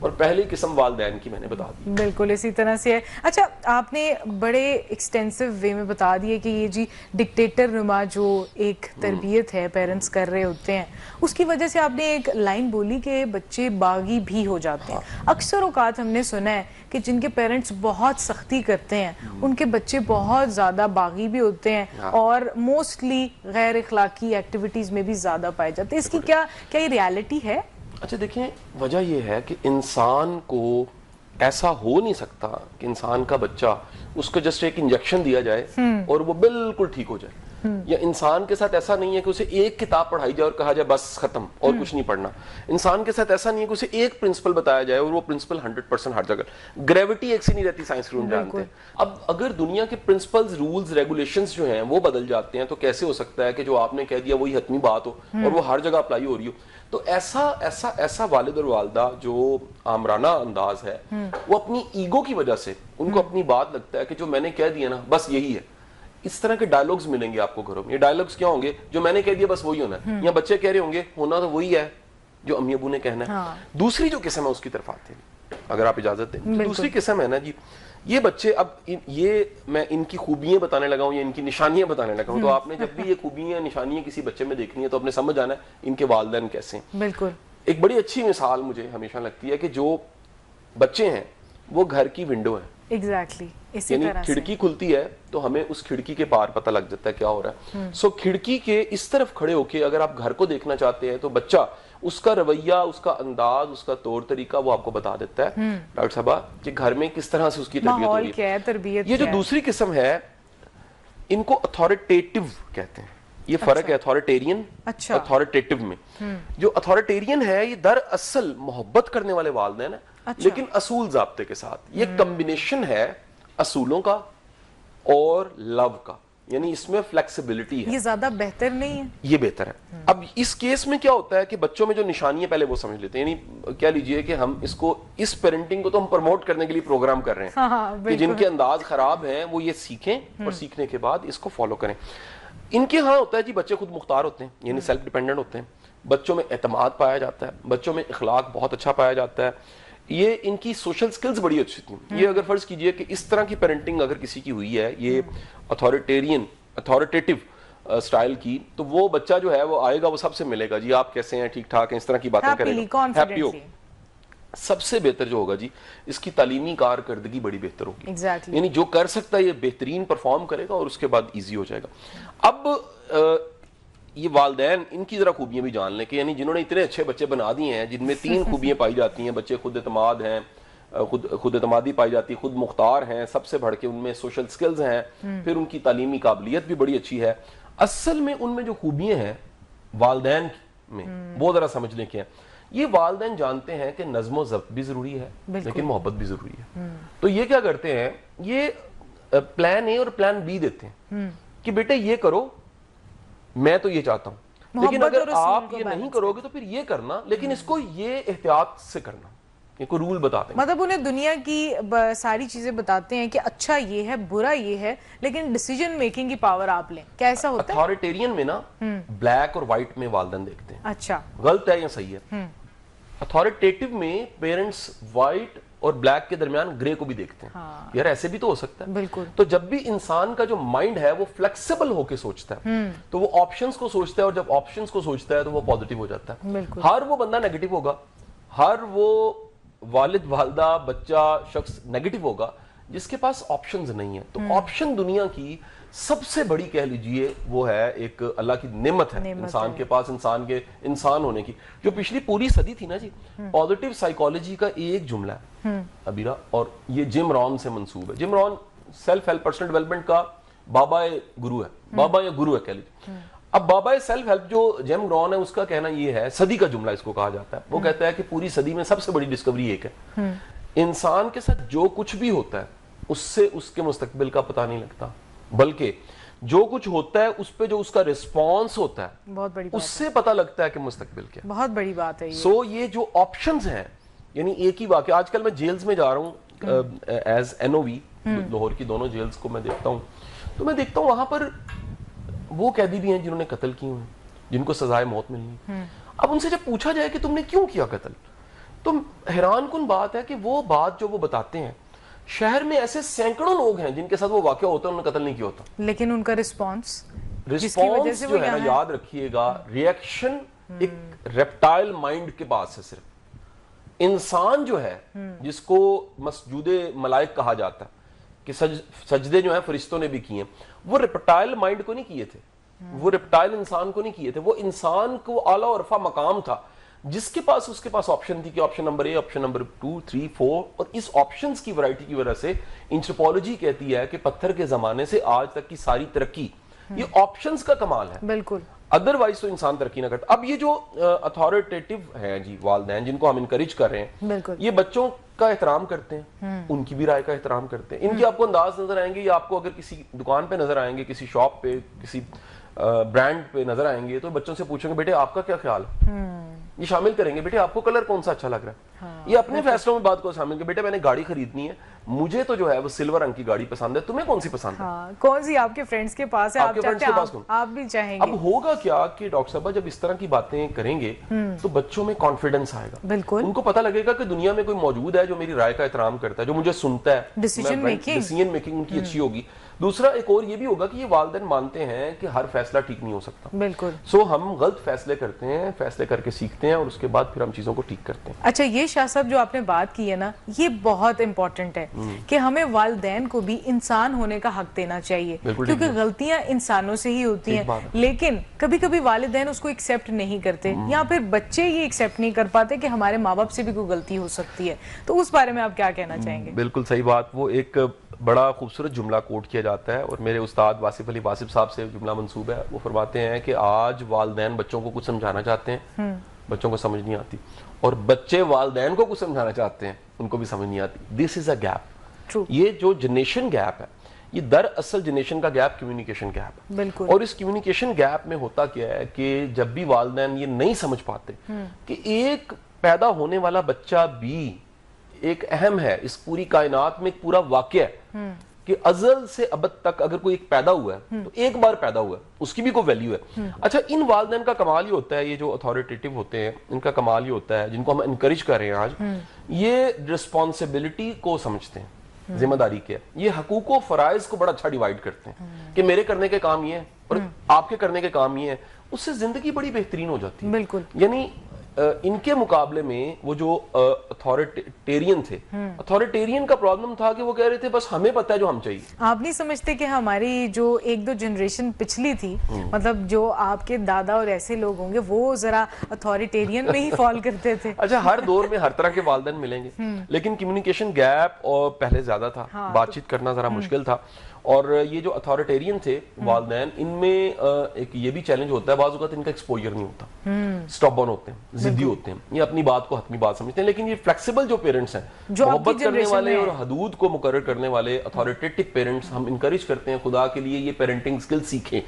اور پہلی قسم والدین کی میں نے بتا دی. بالکل اسی طرح سے ہے. اچھا آپ نے بڑے ایکسٹینسو وے میں بتا دیے کہ یہ جی ڈکٹیٹر نما جو ایک تربیت ہے پیرنٹس کر رہے ہوتے ہیں, اس کی وجہ سے آپ نے ایک لائن بولی کہ بچے باغی بھی ہو جاتے ہیں. اکثر اوقات ہم نے سنا ہے کہ جن کے پیرنٹس بہت سختی کرتے ہیں ان کے بچے بہت زیادہ باغی بھی ہوتے ہیں اور موسٹلی غیر اخلاقی ایکٹیویٹیز میں بھی زیادہ پائے جاتے ہیں. اس کی کیا یہ ریالٹی ہے؟ اچھا دیکھیں, وجہ یہ ہے کہ انسان کو ایسا ہو نہیں سکتا کہ انسان کا بچہ اس کو جسٹ ایک انجیکشن دیا جائے اور وہ بالکل ٹھیک ہو جائے. یا انسان کے ساتھ ایسا نہیں ہے کہ اسے ایک کتاب پڑھائی جائے اور کہا جائے بس ختم اور کچھ نہیں پڑھنا. انسان کے ساتھ ایسا نہیں ہے کہ اسے ایک پرنسپل بتایا جائے اور وہ پرنسپل 100% ہر جگہ. گریوٹی ایک سی نہیں رہتی, سائنس روم جانتے ہیں. اب اگر دنیا کے پرنسپلز, رولز, ریگولیشنز جو ہیں وہ بدل جاتے ہیں تو کیسے ہو سکتا ہے کہ جو آپ نے کہہ دیا وہی حتمی بات ہو اور وہ ہر جگہ اپلائی ہو رہی ہو. تو ایسا والد اور والدہ جو آمرانہ انداز ہے وہ اپنی ایگو کی وجہ سے ان کو اپنی بات لگتا ہے کہ جو میں نے کہہ دیا نا بس یہی ہے. اس طرح کے ڈائلوگز ملیں گے آپ کو گھروں میں. یہ ڈائلوگز کیا ہوں گے؟ جو میں نے کہہ دیا بس وہی ہونا ہے, یا بچے کہہ رہے ہوں گے ہونا تو وہی ہے جو امی ابو نے کہنا ہے. دوسری جو قسم ہے اس کی طرف آتے ہیں اگر آپ اجازت دیں. دوسری قسم ہے نا جی, یہ بچے, اب یہ میں ان کی خوبیاں بتانے لگا ہوں یا ان کی نشانیاں بتانے لگا ہوں, تو آپ نے جب بھی یہ خوبیاں نشانیاں کسی بچے میں دیکھنی ہے تو آپ نے سمجھ آنا ہے ان کے والدین کیسے ہیں. بالکل. ایک بڑی اچھی مثال مجھے ہمیشہ لگتی ہے کہ جو بچے ہیں وہ گھر کی ونڈو ہیں. ایگزیکٹلی اسی یعنی طرح سے کھڑکی کھلتی ہے تو ہمیں اس کھڑکی کے پار پتہ لگ جاتا ہے کیا ہو رہا ہے. سو کھڑکی کے اس طرف کھڑے ہو کے اگر آپ گھر کو دیکھنا چاہتے ہیں تو بچہ, اس کا رویہ, اس کا انداز, اس کا طور طریقہ وہ آپ کو بتا دیتا ہے ڈاکٹر صاحبہ کہ گھر میں کس طرح سے اس کی تربیت ہو رہی ہے, تربیت. یہ جو دوسری قسم ہے ان کو اتھارٹیٹیو کہتے ہیں. یہ فرق ہے اتھارٹیرین اتھارٹیٹیو میں. جو اتھارٹیرین ہے یہ دراصل محبت کرنے والے والدین ہیں لیکن اصول ضابطے کے ساتھ. یہ کمبینیشن ہے اصولوں کا اور لو کا, یعنی اس میں فلیکسیبلٹی ہے. یہ زیادہ بہتر نہیں ہے؟ یہ بہتر ہے. اب اس کیس میں کیا ہوتا ہے کہ بچوں میں جو نشانیاں پہلے وہ سمجھ لیتے ہیں, یعنی کیا لیجئے کہ ہم اس کو, اس پیرنٹنگ کو تو ہم پروموٹ کرنے کے لیے پروگرام کر رہے ہیں کہ جن کے انداز خراب ہیں وہ یہ سیکھیں اور سیکھنے کے بعد اس کو فالو کریں. ان کے ہاں ہوتا ہے جی بچے خود مختار ہوتے ہیں, یعنی سیلف ڈیپینڈنٹ ہوتے ہیں. بچوں میں اعتماد پایا جاتا ہے, بچوں میں اخلاق بہت اچھا پایا جاتا ہے. یہ ان کی سوشل سکلز بڑی اچھی تھیں. یہ اگر فرض کیجئے کہ اس طرح کی پیرنٹنگ اگر کسی کی ہوئی ہے, یہ اتھارٹیٹیو سٹائل کی, تو وہ بچہ جو ہے وہ آئے گا, وہ سب سے ملے گا, جی آپ کیسے ہیں, ٹھیک ٹھاک ہیں, اس طرح کی باتیں کرے گا, ہیپی ہو. سب سے بہتر جو ہوگا جی اس کی تعلیمی کارکردگی بڑی بہتر ہوگی. یعنی جو کر سکتا ہے یہ بہترین پرفارم کرے گا اور اس کے بعد ایزی ہو جائے گا. اب یہ والدین ان کی ذرا خوبیاں بھی جان لیں کہ یعنی جنہوں نے اتنے اچھے بچے بنا دیے ہیں جن میں 3 خوبیاں پائی جاتی ہیں. بچے خود اعتماد ہیں, خود اعتمادی پائی جاتی ہے, خود مختار ہیں, سب سے بڑھ کے ان میں سوشل سکلز ہیں, پھر ان کی تعلیمی قابلیت بھی بڑی اچھی ہے. اصل میں ان میں جو خوبیاں ہیں والدین میں وہ ذرا سمجھنے کے ہیں. یہ والدین جانتے ہیں کہ نظم و ضبط بھی ضروری ہے لیکن محبت بھی ضروری ہے. تو یہ کیا کرتے ہیں, یہ پلان اے اور پلان بی دیتے ہیں کہ بیٹے یہ کرو, میں تو یہ چاہتا ہوں, لیکن اگر آپ یہ نہیں کرو گے تو پھر یہ کرنا, لیکن اس کو یہ احتیاط سے کرنا. یہ کوئی رول بتاتے ہیں, مطلب انہیں دنیا کی ساری چیزیں بتاتے ہیں کہ اچھا یہ ہے, برا یہ ہے, لیکن ڈیسیجن میکنگ کی پاور آپ لیں. کیا ایسا ہوتا ہے؟ اتھارٹیرین میں نا بلیک اور وائٹ میں والدین دیکھتے ہیں. اچھا, غلط ہے یا صحیح ہے؟ اتھارٹیٹیو میں پیرنٹس وائٹ اور بلیک کے درمیان گرے کو بھی دیکھتے ہیں. یار ایسے بھی تو ہو سکتا ہے. بالکل. تو جب بھی انسان کا جو مائنڈ ہے وہ فلیکسیبل ہو کے سوچتا ہے تو وہ آپشنز کو سوچتا ہے, اور جب آپشنز کو سوچتا ہے تو وہ پازیٹیو ہو جاتا ہے. ہر وہ بندہ نیگیٹو ہوگا, ہر وہ والد والدہ بچہ شخص نیگیٹو ہوگا جس کے پاس آپشنز نہیں ہیں. تو آپشن دنیا کی سب سے بڑی کہہ لیجئے وہ ہے ایک اللہ کی نعمت ہے انسان کے پاس, انسان ہونے کی. جو پچھلی پوری صدی تھی نا جی, پازیٹیو سائیکالوجی کا ایک جملہ ہے ابیرا, اور یہ جم رون سے منسوب ہے. جم رون سیلف ہیلپ, پرسنل ڈیولپمنٹ کا بابا گرو ہے, بابا یا گرو ہے کہہ لیجیے. اب بابا سیلف ہیلپ جو جیم رون ہے اس کا کہنا یہ ہے, صدی کا جملہ اس کو کہا جاتا ہے, وہ کہتا ہے کہ پوری صدی میں سب سے بڑی ڈسکوری ایک ہے, انسان کے ساتھ جو کچھ بھی ہوتا ہے اس سے اس کے مستقبل کا پتہ نہیں لگتا, بلکہ جو کچھ ہوتا ہے اس پہ جو اس کا ریسپانس ہوتا ہے بہت بڑی اس سے پتہ لگتا ہے کہ مستقبل کیا. بہت بڑی بات ہے. سو یہ جو آپشنز ہیں, یعنی ایک ہی واقعہ, آج کل میں جیلز میں جا رہا ہوں ایز NOV, لاہور کی دونوں جیلز کو میں دیکھتا ہوں, تو میں دیکھتا ہوں وہاں پر وہ قیدی بھی ہیں جنہوں نے قتل کیے ہوئے, جن کو سزائے موت ملنی. اب ان سے جب پوچھا جائے کہ تم نے کیوں کیا قتل, تو حیران کن بات ہے کہ وہ بات جو وہ بتاتے ہیں، شہر میں ایسے سینکڑوں لوگ ہیں جن کے ساتھ وہ واقعہ ہوتا ہے، انہوں نے قتل نہیں کیا ہوتا، لیکن ان کا رسپانس جو ہے نا، یاد رکھیے گا، ریئیکشن ایک ریپٹائل مائنڈ کے پاس ہے صرف. انسان جو ہے جس کو مسجود ملائک کہا جاتا ہے کہ سجدے جو ہیں فرشتوں نے بھی کیے ہیں، وہ ریپٹائل مائنڈ کو نہیں کیے تھے، وہ ریپٹائل انسان کو نہیں کیے تھے، وہ انسان کو اعلیٰ اور رفع مقام تھا جس کے پاس اس کے پاس آپشن تھی کہ آپشن نمبر اے، آپشن نمبر 2، 3، 4، اور اس آپشنز کی ورائٹی کی وجہ سے انتھروپولوجی کہتی ہے کہ پتھر کے زمانے سے آج تک کی ساری ترقی یہ آپشنز کا کمال ہے. بالکل. ادروائز تو انسان ترقی نہ کرتا. اب یہ جو اتھارٹیٹو ہیں جی والدین جن کو ہم انکریج کر رہے ہیں، بالکل، یہ بچوں کا احترام کرتے ہیں، ان کی بھی رائے کا احترام کرتے ہیں. ان کے آپ کو انداز نظر آئیں گے، یا آپ کو اگر کسی دکان پہ نظر آئیں گے، کسی شاپ پہ، کسی برانڈ پہ نظر آئیں گے، تو بچوں سے پوچھیں گے بیٹے آپ کا کیا خیال ہے، یہ شامل کریں گے بیٹے آپ کو کلر کون سا اچھا لگ رہا ہے. یہ اپنے فیصلوں میں بات کو شامل کہ بیٹے میں نے گاڑی خریدنی ہے، مجھے تو جو ہے وہ سلور رنگ کی گاڑی پسند ہے، تمہیں کون سی پسند ہے، کون سی آپ کے فرینڈس کے پاس ہے، آپ چاہتے ہیں آپ بھی چاہیں گے. اب ہوگا کیا کہ ڈاکٹر صاحبہ جب اس طرح کی باتیں کریں گے تو بچوں میں کانفیڈنس آئے گا. بالکل. ان کو پتہ لگے گا کہ دنیا میں کوئی موجود ہے جو میری رائے کا احترام کرتا ہے، جو مجھے سنتا ہے، ڈیسیژن میکنگ ان کی اچھی ہوگی. دوسرا ایک اور یہ بھی ہوگا کہ یہ والدین مانتے ہیں کہ ہر فیصلہ ٹھیک نہیں ہو سکتا. بالکل. سو ہم غلط فیصلے کرتے ہیں، فیصلے کر کے سیکھتے ہیں، اور اس کے بعد پھر ہم چیزوں کو ٹھیک کرتے ہیں. اچھا، یہ شاہ صاحب جو آپ نے بات کی ہے نا، یہ بہت امپورٹنٹ ہے کہ ہمیں والدین کو بھی انسان ہونے کا حق دینا چاہیے، کیونکہ غلطیاں انسانوں سے ہی ہوتی ہیں، لیکن کبھی کبھی والدین اس کو ایکسیپٹ نہیں کرتے، یا پھر بچے یہ ایکسیپٹ نہیں کر پاتے کہ ہمارے ماں باپ سے بھی کوئی غلطی ہو سکتی ہے. تو اس بارے میں آپ کیا کہنا چاہیں گے؟ بالکل صحیح بات. وہ ایک بڑا خوبصورت جملہ کوٹ کیا جاتا ہے، اور میرے استاد واصف علی واصف صاحب سے جملہ منسوب ہے. وہ فرماتے ہیں کہ آج والدین بچوں کو کچھ سمجھانا چاہتے ہیں، بچوں کو سمجھ نہیں آتی، اور بچے والدین کو کچھ سمجھانا چاہتے ہیں، ان کو بھی سمجھ نہیں آتی. دس از اے گیپ. یہ جو جنریشن گیپ ہے، یہ دراصل جنریشن کا گیپ کمیونیکیشن گیپ ہے. بالکل. اور اس کمیونیکیشن گیپ میں ہوتا کیا ہے کہ جب بھی والدین یہ نہیں سمجھ پاتے کہ ایک پیدا ہونے والا بچہ بھی ایک اہم ہے اس پوری کائنات میں، ایک پورا واقعہ ہے کہ ازل سے ابد تک اگر کوئی ایک پیدا ہوا ہے تو ایک بار پیدا ہوا ہے، اس کی بھی کوئی ویلیو ہے. اچھا، ان والدین کا کمال یہ ہوتا ہے، یہ جو اتھارٹیٹو ہوتے ہیں ان کا کمال یہ ہوتا ہے، جن کو ہم انکریج کر رہے ہیں آج، یہ رسپانسبلٹی کو سمجھتے ہیں، ذمہ داری کے، یہ حقوق و فرائض کو بڑا اچھا ڈیوائیڈ کرتے ہیں کہ میرے کرنے کے کام یہ ہے اور آپ کے کرنے کے کام یہ ہے. اس سے زندگی بڑی بہترین ہو جاتی ہے. بالکل. یعنی ان کے مقابلے میں وہ جو اتھارٹیرین تھے، اتھارٹیرین کا پرابلم تھا کہ وہ کہہ رہے تھے بس ہمیں پتہ ہے جو ہم چاہیے. آپ نہیں سمجھتے کہ ہماری جو ایک دو جنریشن پچھلی تھی، مطلب جو آپ کے دادا اور ایسے لوگ ہوں گے، وہ ذرا اتھارٹیرین میں ہی فال کرتے تھے. اچھا، ہر دور میں ہر طرح کے والدین ملیں گے، لیکن کمیونیکیشن گیپ اور پہلے زیادہ تھا، بات چیت کرنا ذرا مشکل تھا. اور یہ جو اتھارٹیرین تھے والدین، ان میں ایک یہ بھی چیلنج ہوتا ہے، بعض اوقات ان کا ایکسپوجر نہیں ہوتا، سٹابن ہوتے ہیں، ضدی ہوتے ہیں، یہ اپنی بات کو حتمی بات سمجھتے ہیں. لیکن یہ فلیکسیبل جو پیرنٹس ہیں، محبت کرنے والے اور حدود کو مقرر کرنے والے اتھارٹیٹو پیرنٹس، ہم انکریج کرتے ہیں خدا کے لیے یہ پیرنٹنگ سکل سیکھیں.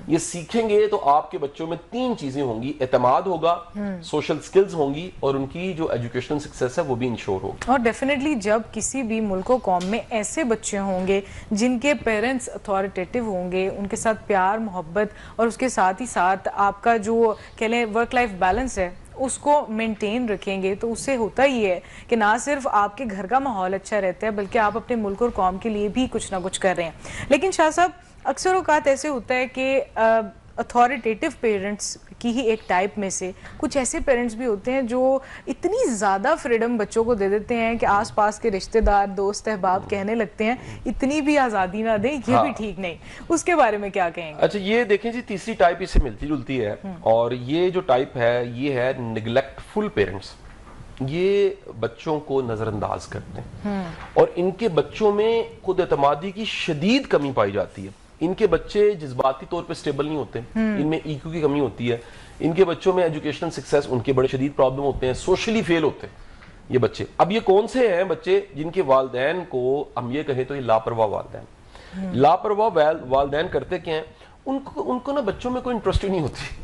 یہ سیکھیں گے تو آپ کے بچوں میں 3 چیزیں ہوں گی: اعتماد ہوگا، سوشل سکلز ہوں گی، اور ان کی جو ایجوکیشنل سکسیس ہے وہ بھی انشور ہوگی. اور ڈیفینیٹلی جب کسی بھی ملک و قوم میں ایسے بچے ہوں گے جن کے پیرنٹس اتھارٹیٹو ہوں گے، ان کے ساتھ پیار محبت اور اس کے ساتھ ہی ساتھ آپ کا جو کہہ لیں ورک لائف بیلنس ہے اس کو مینٹین رکھیں گے، تو اس سے ہوتا ہی ہے کہ نہ صرف آپ کے گھر کا ماحول اچھا رہتا ہے بلکہ آپ اپنے ملک اور قوم کے لیے بھی کچھ نہ کچھ کر رہے ہیں. لیکن شاہ صاحب، اکثر اوقات ایسے ہوتا ہے کہ اتھارٹیٹو پیرنٹس کی ہی ایک ٹائپ میں سے کچھ ایسے پیرنٹس بھی ہوتے ہیں جو اتنی زیادہ فریڈم بچوں کو دے دیتے ہیں کہ آس پاس کے رشتہ دار، دوست احباب کہنے لگتے ہیں اتنی بھی آزادی نہ دیں، یہ بھی ٹھیک نہیں. اس کے بارے میں کیا کہیں گے؟ اچھا، یہ دیکھیں جی، تیسری ٹائپ اس سے ملتی جلتی ہے، اور یہ جو ٹائپ ہے یہ ہے نیگلیکٹفل پیرنٹس. یہ بچوں کو نظر انداز کرتے ہیں اور ان کے بچوں میں خود اعتمادی کی شدید کمی پائی جاتی ہے. ان کے بچے جذباتی طور پہ سٹیبل نہیں ہوتے، ان میں ایکو کی کمی ہوتی ہے. ان کے بچوں میں ایجوکیشنل سکسیس، ان کے بڑے شدید پرابلم ہوتے ہیں، سوشلی فیل ہوتے ہیں یہ بچے. اب یہ کون سے ہیں بچے جن کے والدین کو ہم یہ کہیں تو یہ لاپرواہ والدین. لاپرواہ والدین کرتے کیا ہیں؟ ان کو نا بچوں میں کوئی انٹرسٹ ہی نہیں ہوتی.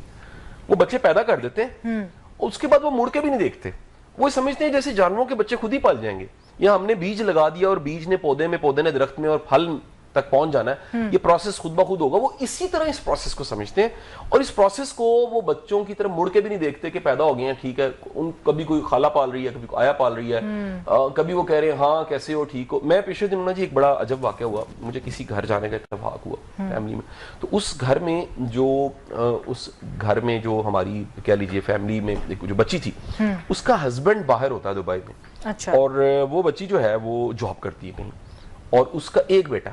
وہ بچے پیدا کر دیتے ہیں، اس کے بعد وہ مڑ کے بھی نہیں دیکھتے. وہ سمجھتے ہیں جیسے جانوروں کے بچے خود ہی پل جائیں گے، یا ہم نے بیج لگا دیا اور بیج نے پودے میں، پودے نے درخت میں، اور پھل تک پہنچ جانا ہے, یہ پروسیس خود بخود ہوگا. وہ اسی طرح اس پروسیس کو سمجھتے ہیں, اور اس پروسیس کو وہ بچوں کی طرف مڑ کے بھی نہیں دیکھتے کہ پیدا ہو گئے ہیں, ٹھیک ہے, کبھی کوئی خالہ پال رہی ہے, کبھی آیا پال رہی ہے, کبھی وہ کہہ رہے ہیں ہاں کیسے ہو, ٹھیک ہو. میں پچھلے دنوں جی ایک بڑا عجب واقعہ ہوا, مجھے کسی گھر جانے کا اتفاق ہوا فیملی میں. تو اس گھر میں جو ہماری کہہ لیجیے فیملی میں جو بچی تھی, اس کا ہسبینڈ باہر ہوتا ہے دبئی میں, اور وہ بچی جو ہے وہ جاب کرتی ہے کہیں, اور اس کا ایک بیٹا.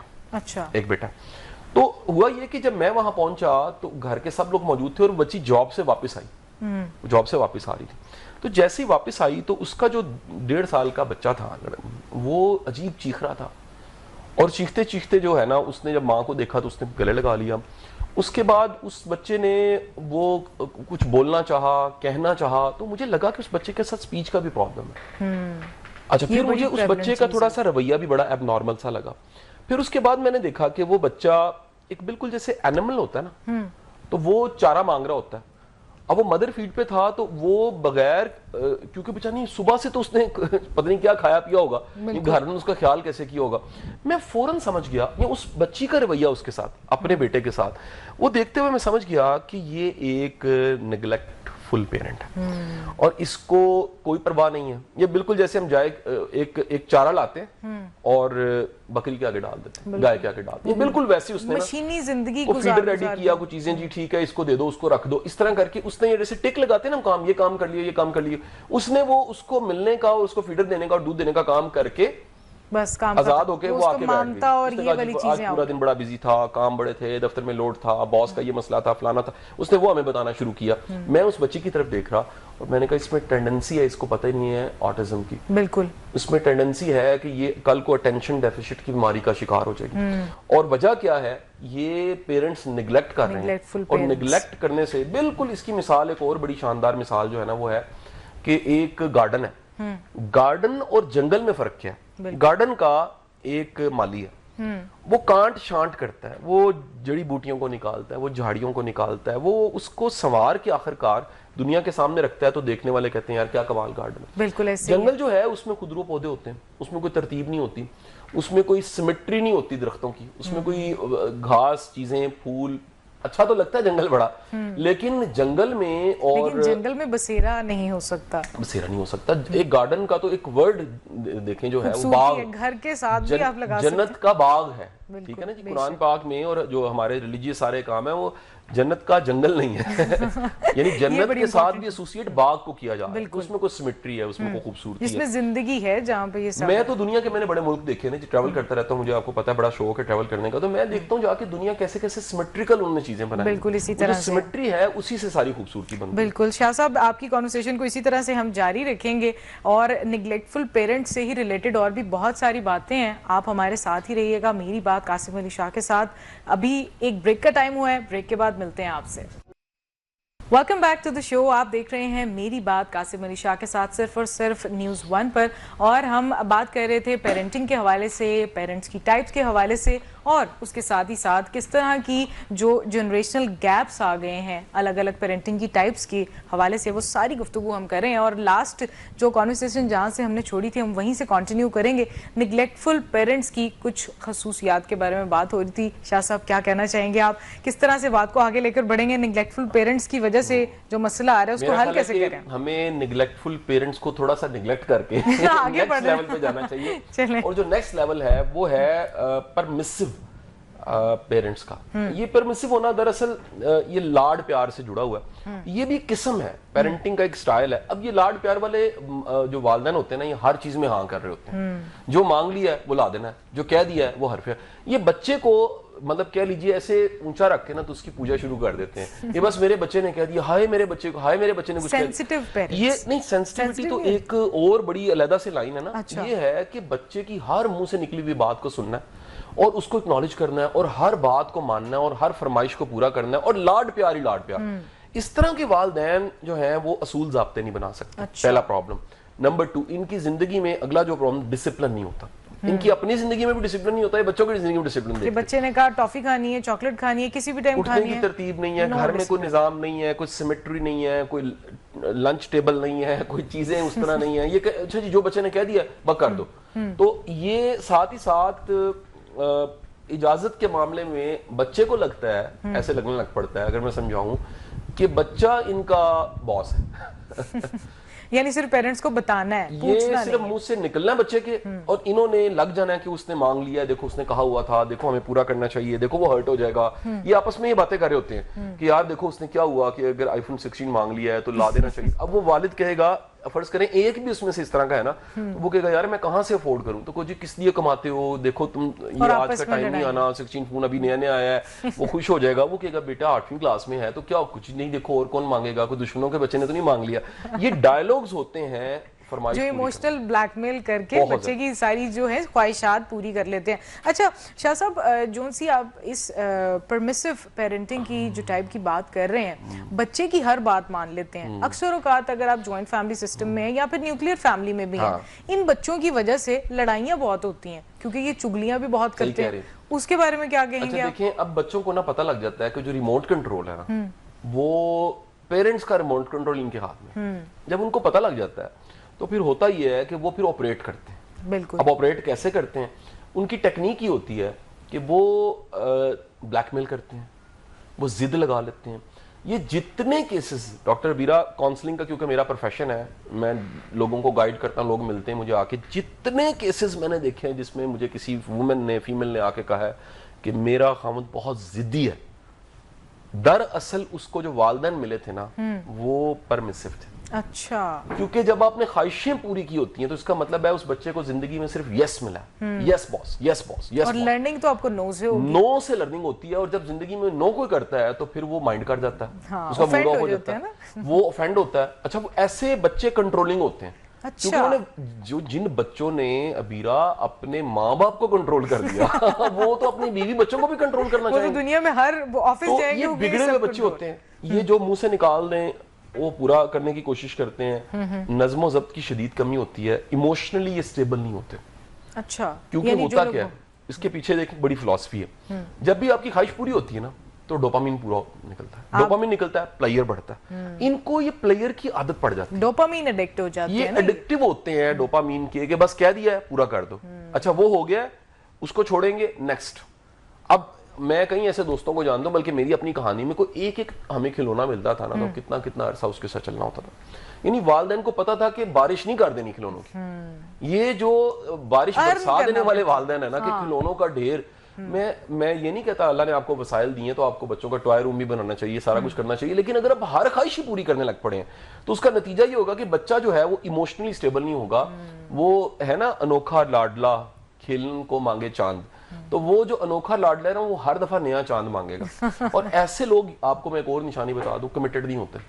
تو ہوا یہ کہ جب میں وہاں پہنچا تو گھر کے سب لوگ موجود تھے, اور بچی جاب سے واپس آ رہی تھی. تو جیسے ہی واپس آئی تو اس کا جو 1.5 سال کا بچہ تھا وہ عجیب چیخ رہا تھا, اور چیختے چیختے جو ہے نا اس نے جب ماں کو دیکھا تو اس نے گلے لگا لیا. اس کے بعد اس بچے نے وہ کچھ بولنا چاہا, کہنا چاہا, تو مجھے لگا کہ اس بچے کے ساتھ سپیچ کا بھی پرابلم ہے. اچھا, پھر مجھے اس بچے کا تھوڑا سا رویہ بھی بڑا ایب نارمل سا لگا. پھر اس کے بعد میں نے دیکھا کہ وہ بچہ ایک بالکل جیسے اینیمل ہوتا ہے نا, تو وہ چارہ مانگ رہا ہوتا ہے. اب وہ مدر فیڈ پہ تھا, تو وہ بغیر, کیونکہ بچہ نہیں صبح سے تو اس نے پتہ نہیں کیا کھایا پیا ہوگا, گھر میں اس کا خیال کیسے کیا ہوگا. میں فوراً سمجھ گیا اس بچی کا رویہ اس کے ساتھ, اپنے بیٹے کے ساتھ, وہ دیکھتے ہوئے میں سمجھ گیا کہ یہ ایک نیگلیکٹ فل پیرنٹ ہے, اور اس کو کوئی پرواہ نہیں ہے. یہ بالکل جیسے ہم جائے ایک چارہ لاتے ہیں اور بکری کے آگے ڈال دیتے ہیں, گائے کے آگے ڈالتے ہیں, بالکل ویسے اس نے مشینی زندگی کو فیڈر ریڈی کیا, کچھ چیزیں جی ٹھیک ہے اس کو دے دو, اس کو رکھ دو, اس طرح کر کے اس نے جیسے ٹک لگاتے ہیں نا کام, یہ کام کر لیے, یہ کام کر لیے, اس نے وہ اس کو ملنے کا اور اس کو فیڈر دینے کا اور دودھ دینے کا کام کر کے بس کام آزاد ہو کے وہ آ کے بیٹھ گئی. اور یہ والی چیزیں پورا دن بڑا بزی تھا, کام بڑے تھے, دفتر میں لوڈ تھا, باس کا یہ مسئلہ تھا, فلانا تھا, اس نے وہ ہمیں بتانا شروع کیا. میں اس بچی کی طرف دیکھ رہا اور میں نے کہا اس میں ٹینڈنسی ہے, اس کو پتہ ہی نہیں ہے آٹزم کی. بالکل اس میں ٹینڈنسی ہے کہ یہ کل کو اٹینشن ڈیفیسٹ کی بیماری کا شکار ہو جائے گی. اور وجہ کیا ہے, یہ پیرنٹس نیگلیکٹ کر رہے ہیں, اور نیگلیکٹ کرنے سے بالکل اس کی مثال, ایک اور بڑی شاندار مثال جو ہے نا وہ ہے کہ ایک گارڈن ہے. گارڈن اور جنگل میں فرق کیا ہے. گارڈن کا ایک مالی ہے, وہ کانٹ شانٹ کرتا ہے, وہ جڑی بوٹیوں کو نکالتا ہے, وہ جھاڑیوں کو نکالتا ہے, وہ اس کو سنوار کے آخر کار دنیا کے سامنے رکھتا ہے, تو دیکھنے والے کہتے ہیں یار کیا کمال گارڈن ہے. بالکل ایسے. جنگل جو ہے اس میں خودرو پودے ہوتے ہیں, اس میں کوئی ترتیب نہیں ہوتی, اس میں کوئی سیمیٹری نہیں ہوتی درختوں کی, اس میں کوئی گھاس, چیزیں, پھول. اچھا تو لگتا ہے جنگل بڑا, لیکن جنگل میں اور جنگل میں بسیرا نہیں ہو سکتا. ایک گارڈن کا تو ایک ورڈ دیکھیں جو ہے وہ باغ, گھر کے ساتھ بھی آپ لگا سکتے ہیں, جنت کا باغ ہے, ٹھیک ہے نا جی. قرآن پاک میں اور جو ہمارے ریلیجیس سارے کام ہیں وہ جنت کا جنگل نہیں ہے, یعنی جنت کے ساتھ بھی ایسوسیٹ باغ کو کیا جا رہا ہے, اس میں کوئی سیمیٹری ہے, اس میں کوئی خوبصورتی ہے, جس میں زندگی ہے, جہاں پہ یہ سب. میں تو دنیا کے میں نے بڑے ملک دیکھے نا جی, ٹریول کرتا رہتا ہوں, مجھے آپ کو پتا ہے بڑا شوق ہے ٹریول کرنے کا, تو میں دیکھتا ہوں جا کے دنیا کیسے کیسے سیمیٹریکل انہوں نے چیزیں بنائی. بالکل اسی طرح سے سیمیٹری ہے, اسی سے ساری خوبصورتی بنتی ہے. بالکل شاہ صاحب, آپ کی کانورسیشن کو اسی طرح سے ہم جاری رکھیں گے, اور نیگلیکٹفل پیرنٹ سے ہی ریلیٹڈ اور بھی بہت ساری باتیں ہیں. آپ ہمارے ساتھ ہی رہیے گا, میری بات قاسم علی شاہ کے ساتھ. ابھی ایک بریک کا ٹائم ہوا ہے, بریک کے بعد ملتے ہیں آپ سے. ویلکم بیک ٹو دا شو. آپ دیکھ رہے ہیں میری بات قاسم علی شاہ کے ساتھ, صرف اور صرف نیوز 1 پر, اور ہم بات کر رہے تھے پیرنٹنگ کے حوالے سے, پیرنٹس کی ٹائپس کے حوالے سے, اور اس کے ساتھ ہی ساتھ کس طرح کی جو جنریشنل گیپس آ گئے ہیں الگ الگ پیرنٹنگ کی ٹائپس کے حوالے سے, وہ ساری گفتگو ہم کریں. اور لاسٹ جو کانورسیشن جہاں سے ہم نے چھوڑی تھی ہم وہیں سے کنٹینیو کریں گے. نیگلیکٹفل پیرنٹس کی کچھ خصوصیات کے بارے میں بات ہو رہی تھی. شاہ صاحب کیا کہنا چاہیں گے آپ, کس طرح سے بات کو آگے لے کر بڑھیں گے؟ نیگلیکٹفل پیرنٹس کی وجہ سے جو مسئلہ آ رہا ہے اس کو حل کیسے کریں؟ ہمیں نیگلیکٹفل پیرنٹس کو تھوڑا سا نیگلیکٹ کر کے نیکسٹ لیول پہ جانا چاہیے, اور جو نیکسٹ لیول ہے وہ ہے پرمیسو پیرنٹس کا. یہ پرمیسو ہونا دراصل یہ لاڈ پیار سے جڑا ہوا ہے, یہ بھی قسم ہے, پیرنٹنگ کا ایک سٹائل ہے. اب یہ لاڈ پیار والے جو والدین ہوتے ہیں نا, یہ ہر چیز میں ہاں کر رہے ہوتے ہیں, جو مانگ لیا ہے وہ لا دینا ہے, جو کہہ دیا ہے وہ حرف ہے. یہ بچے کو مطلب کہہ لیجیے ایسے اونچا رکھ کے نا تو اس کی پوجا شروع کر دیتے ہیں. یہ بس میرے بچے نے کہہ دیا, ہائے میرے بچے کو, ہائے میرے بچے نے کچھ کہہ دیا. یہ نہیں, سینسٹیوٹی تو ایک اور بڑی علیحدہ سے لائن ہے نا, یہ ہے کہ بچے کی ہر منہ سے نکلی ہوئی بات کو سننا ہے اور اس کو اکنالج کرنا ہے, اور ہر بات کو ماننا ہے, اور ہر فرمائش کو پورا کرنا ہے, اور لاڈ پیار ہی لاڈ پیار. اس طرح کے والدین جو ہیں وہ اصول ضابطے نہیں بنا سکتے. پہلا پرابلم. نمبر 2, ان کی زندگی میں اگلا جو پرابلم, ڈسپلن نہیں ہوتا. ان کی اپنی زندگی میں بھی ڈسپلن نہیں ہوتا ہے, بچوں کی زندگی میں ڈسپلن دیکھتے ہیں. بچے نے کہا ٹافی کھانی ہے, چاکلیٹ کھانی ہے, کسی بھی ٹائم کھانی ہے, اٹھنے کی ترتیب نہیں ہے, گھر میں کوئی نظام نہیں ہے, کوئی سیمیٹری نہیں ہے, کوئی لنچ ٹیبل نہیں ہے, کوئی چیزیں اس طرح نہیں ہیں. یہ اچھا جی جو بچے نے کہہ دیا بس کر دو. تو یہ ساتھ ہی ساتھ اجازت کے معاملے میں بچے کو لگتا ہے ایسے لگنے لگ پڑتا ہے اگر میں سمجھاؤں کہ بچہ ان کا باس ہے یعنی صرف پیرنٹس کو بتانا ہے, یہ صرف منہ سے نکلنا ہے بچے کے اور انہوں نے لگ جانا ہے کہ اس نے مانگ لیا ہے, دیکھو اس نے کہا ہوا تھا, دیکھو ہمیں پورا کرنا چاہیے, دیکھو وہ ہرٹ ہو جائے گا. یہ آپس میں یہ باتیں کر رہے ہوتے ہیں کہ یار دیکھو اس نے کیا ہوا کہ اگر آئی فون 16 مانگ لیا ہے تو لا دینا چاہیے. اب وہ والد کہے گا, فرض کریں ایک بھی اس میں سے اس طرح کا ہے نا, تو وہ کہے گا یار میں کہاں سے افورڈ کروں, تو کوئی جی کس لیے کماتے ہو, دیکھو تم یہ آج کا ٹائم نہیں آنا, 16 فون ابھی نیا نیا آیا ہے. وہ خوش ہو جائے گا, وہ کہے گا بیٹا 8ویں کلاس میں ہے تو کیا کچھ نہیں, دیکھو اور کون مانگے گا, کوئی دشمنوں کے بچے نے تو نہیں مانگ لیا. یہ ڈائلوگز ہوتے ہیں جو ایموشنل بلیک میل کر کے بچے کی ساری جو ہے خواہشات پوری کر لیتے ہیں. اچھا شاہ صاحب, جون سی آپ اس پرمیسو پیرنٹنگ کی جو ٹائپ کی بات کر رہے ہیں, بچے کی ہر بات مان لیتے ہیں. اکثر اوقات اگر آپ جوائنٹ فیملی سسٹم میں ہیں یا پھر نیوکلیر فیملی میں بھی ہیں, ان بچوں کی وجہ سے لڑائیاں بہت ہوتی ہیں کیونکہ یہ چگلیاں بھی بہت کرتے ہیں. اس کے بارے میں کیا کہیں گے؟ دیکھیں اب بچوں کو نا پتہ لگ جاتا ہے کہ جو ریموٹ کنٹرول ہے نا وہ پیرنٹس کا ریموٹ کنٹرول ان کے ہاتھ میں. جب ان کو پتہ لگ جاتا ہے تو پھر ہوتا یہ ہے کہ وہ پھر آپریٹ کرتے ہیں. بالکل. اب آپریٹ کیسے کرتے ہیں, ان کی ٹیکنیک ہی ہوتی ہے کہ وہ بلیک میل کرتے ہیں, وہ ضد لگا لیتے ہیں. یہ جتنے کیسز ڈاکٹر بیرا کاؤنسلنگ کا کیونکہ میرا پروفیشن ہے, میں لوگوں کو گائیڈ کرتا ہوں, لوگ ملتے ہیں مجھے آ کے, جتنے کیسز میں نے دیکھے ہیں جس میں مجھے کسی فیمیل نے آ کے کہا ہے کہ میرا خاوند بہت ضدی ہے, دراصل اس کو جو والدین ملے تھے نا وہ پرمیسو تھے. اچھا. کیونکہ جب آپ نے خواہشیں پوری کی ہوتی ہیں تو اس کا مطلب ہے اس بچے کو زندگی میں صرف یس ملا, یس باس, یس باس, یس. اور لرننگ تو آپ کو نو سے ہوگی. نو سے لرننگ ہوتی ہے, اور جب زندگی میں نو کوئی کرتا ہے تو پھر وہ مائنڈ کر جاتا ہے, اس کا موڈ آف ہو جاتا ہے, وہ افینڈ ہوتا ہے. اچھا وہ ایسے بچے کنٹرولنگ ہوتے ہیں کیونکہ انہوں نے جن بچوں نے ابیرا اپنے ماں باپ کو کنٹرول کر دیا وہ تو اپنی بیوی بچوں کو بھی کنٹرول کرنا چاہیں گے. دنیا میں ہر آفس جائیں گے, یہ بگڑے ہوئے بچے ہوتے ہیں. یہ جو منہ سے نکال دیں وہ پورا کرنے کی کوشش کرتے ہیں. نظم و ضبط کی شدید کمی ہوتی ہے, ایموشنلی یہ سٹیبل نہیں ہوتے. اچھا. کیونکہ ہوتا کیا ہے اس کے پیچھے ایک بڑی فلسفی ہے, جب بھی آپ کی خواہش پوری ہوتی ہے نا تو ڈوپامین پورا نکلتا ہے, ڈوپامین نکلتا ہے, پلیئر بڑھتا ہے. ان کو یہ پلیئر کی عادت پڑ جاتی ہے, ڈوپامین ایڈکٹ ہو جاتے ہیں, یہ ایڈکٹیو ہوتے ہیں ڈوپامین کے کہ بس کہہ دیا ہے پورا کر دو. اچھا وہ ہو گیا, اس کو چھوڑیں گے, نیکسٹ. اب میں کئی ایسے دوستوں کو جانتا ہوں, بلکہ میری اپنی کہانی میں کوئی ایک ہمیں کھلونا ملتا تھا نا تو کتنا عرصہ اس کے ساتھ چلنا ہوتا تھا. یعنی والدین کو پتا تھا کہ بارش نہیں کر دینی کھلونوں کی. یہ جو بارش برسا دینے والے والدین ہیں نا کہ کھلونوں کا ڈھیر, میں یہ نہیں کہتا اللہ نے آپ کو وسائل دیے تو آپ کو بچوں کا ٹوائے روم بھی بنانا چاہیے, سارا کچھ کرنا چاہیے, لیکن اگر آپ ہر خواہش ہی پوری کرنے لگ پڑے ہیں تو اس کا نتیجہ یہ ہوگا کہ بچہ جو ہے وہ ایموشنلی اسٹیبل نہیں ہوگا. وہ ہے نا انوکھا لاڈلا کھیلن کو مانگے چاند, تو وہ جو انوکھا لاڈلا ہے نا وہ ہر دفعہ نیا چاند مانگے گا. اور ایسے لوگ, آپ کو میں ایک اور نشانی بتا دوں, کمیٹڈ نہیں ہوتے.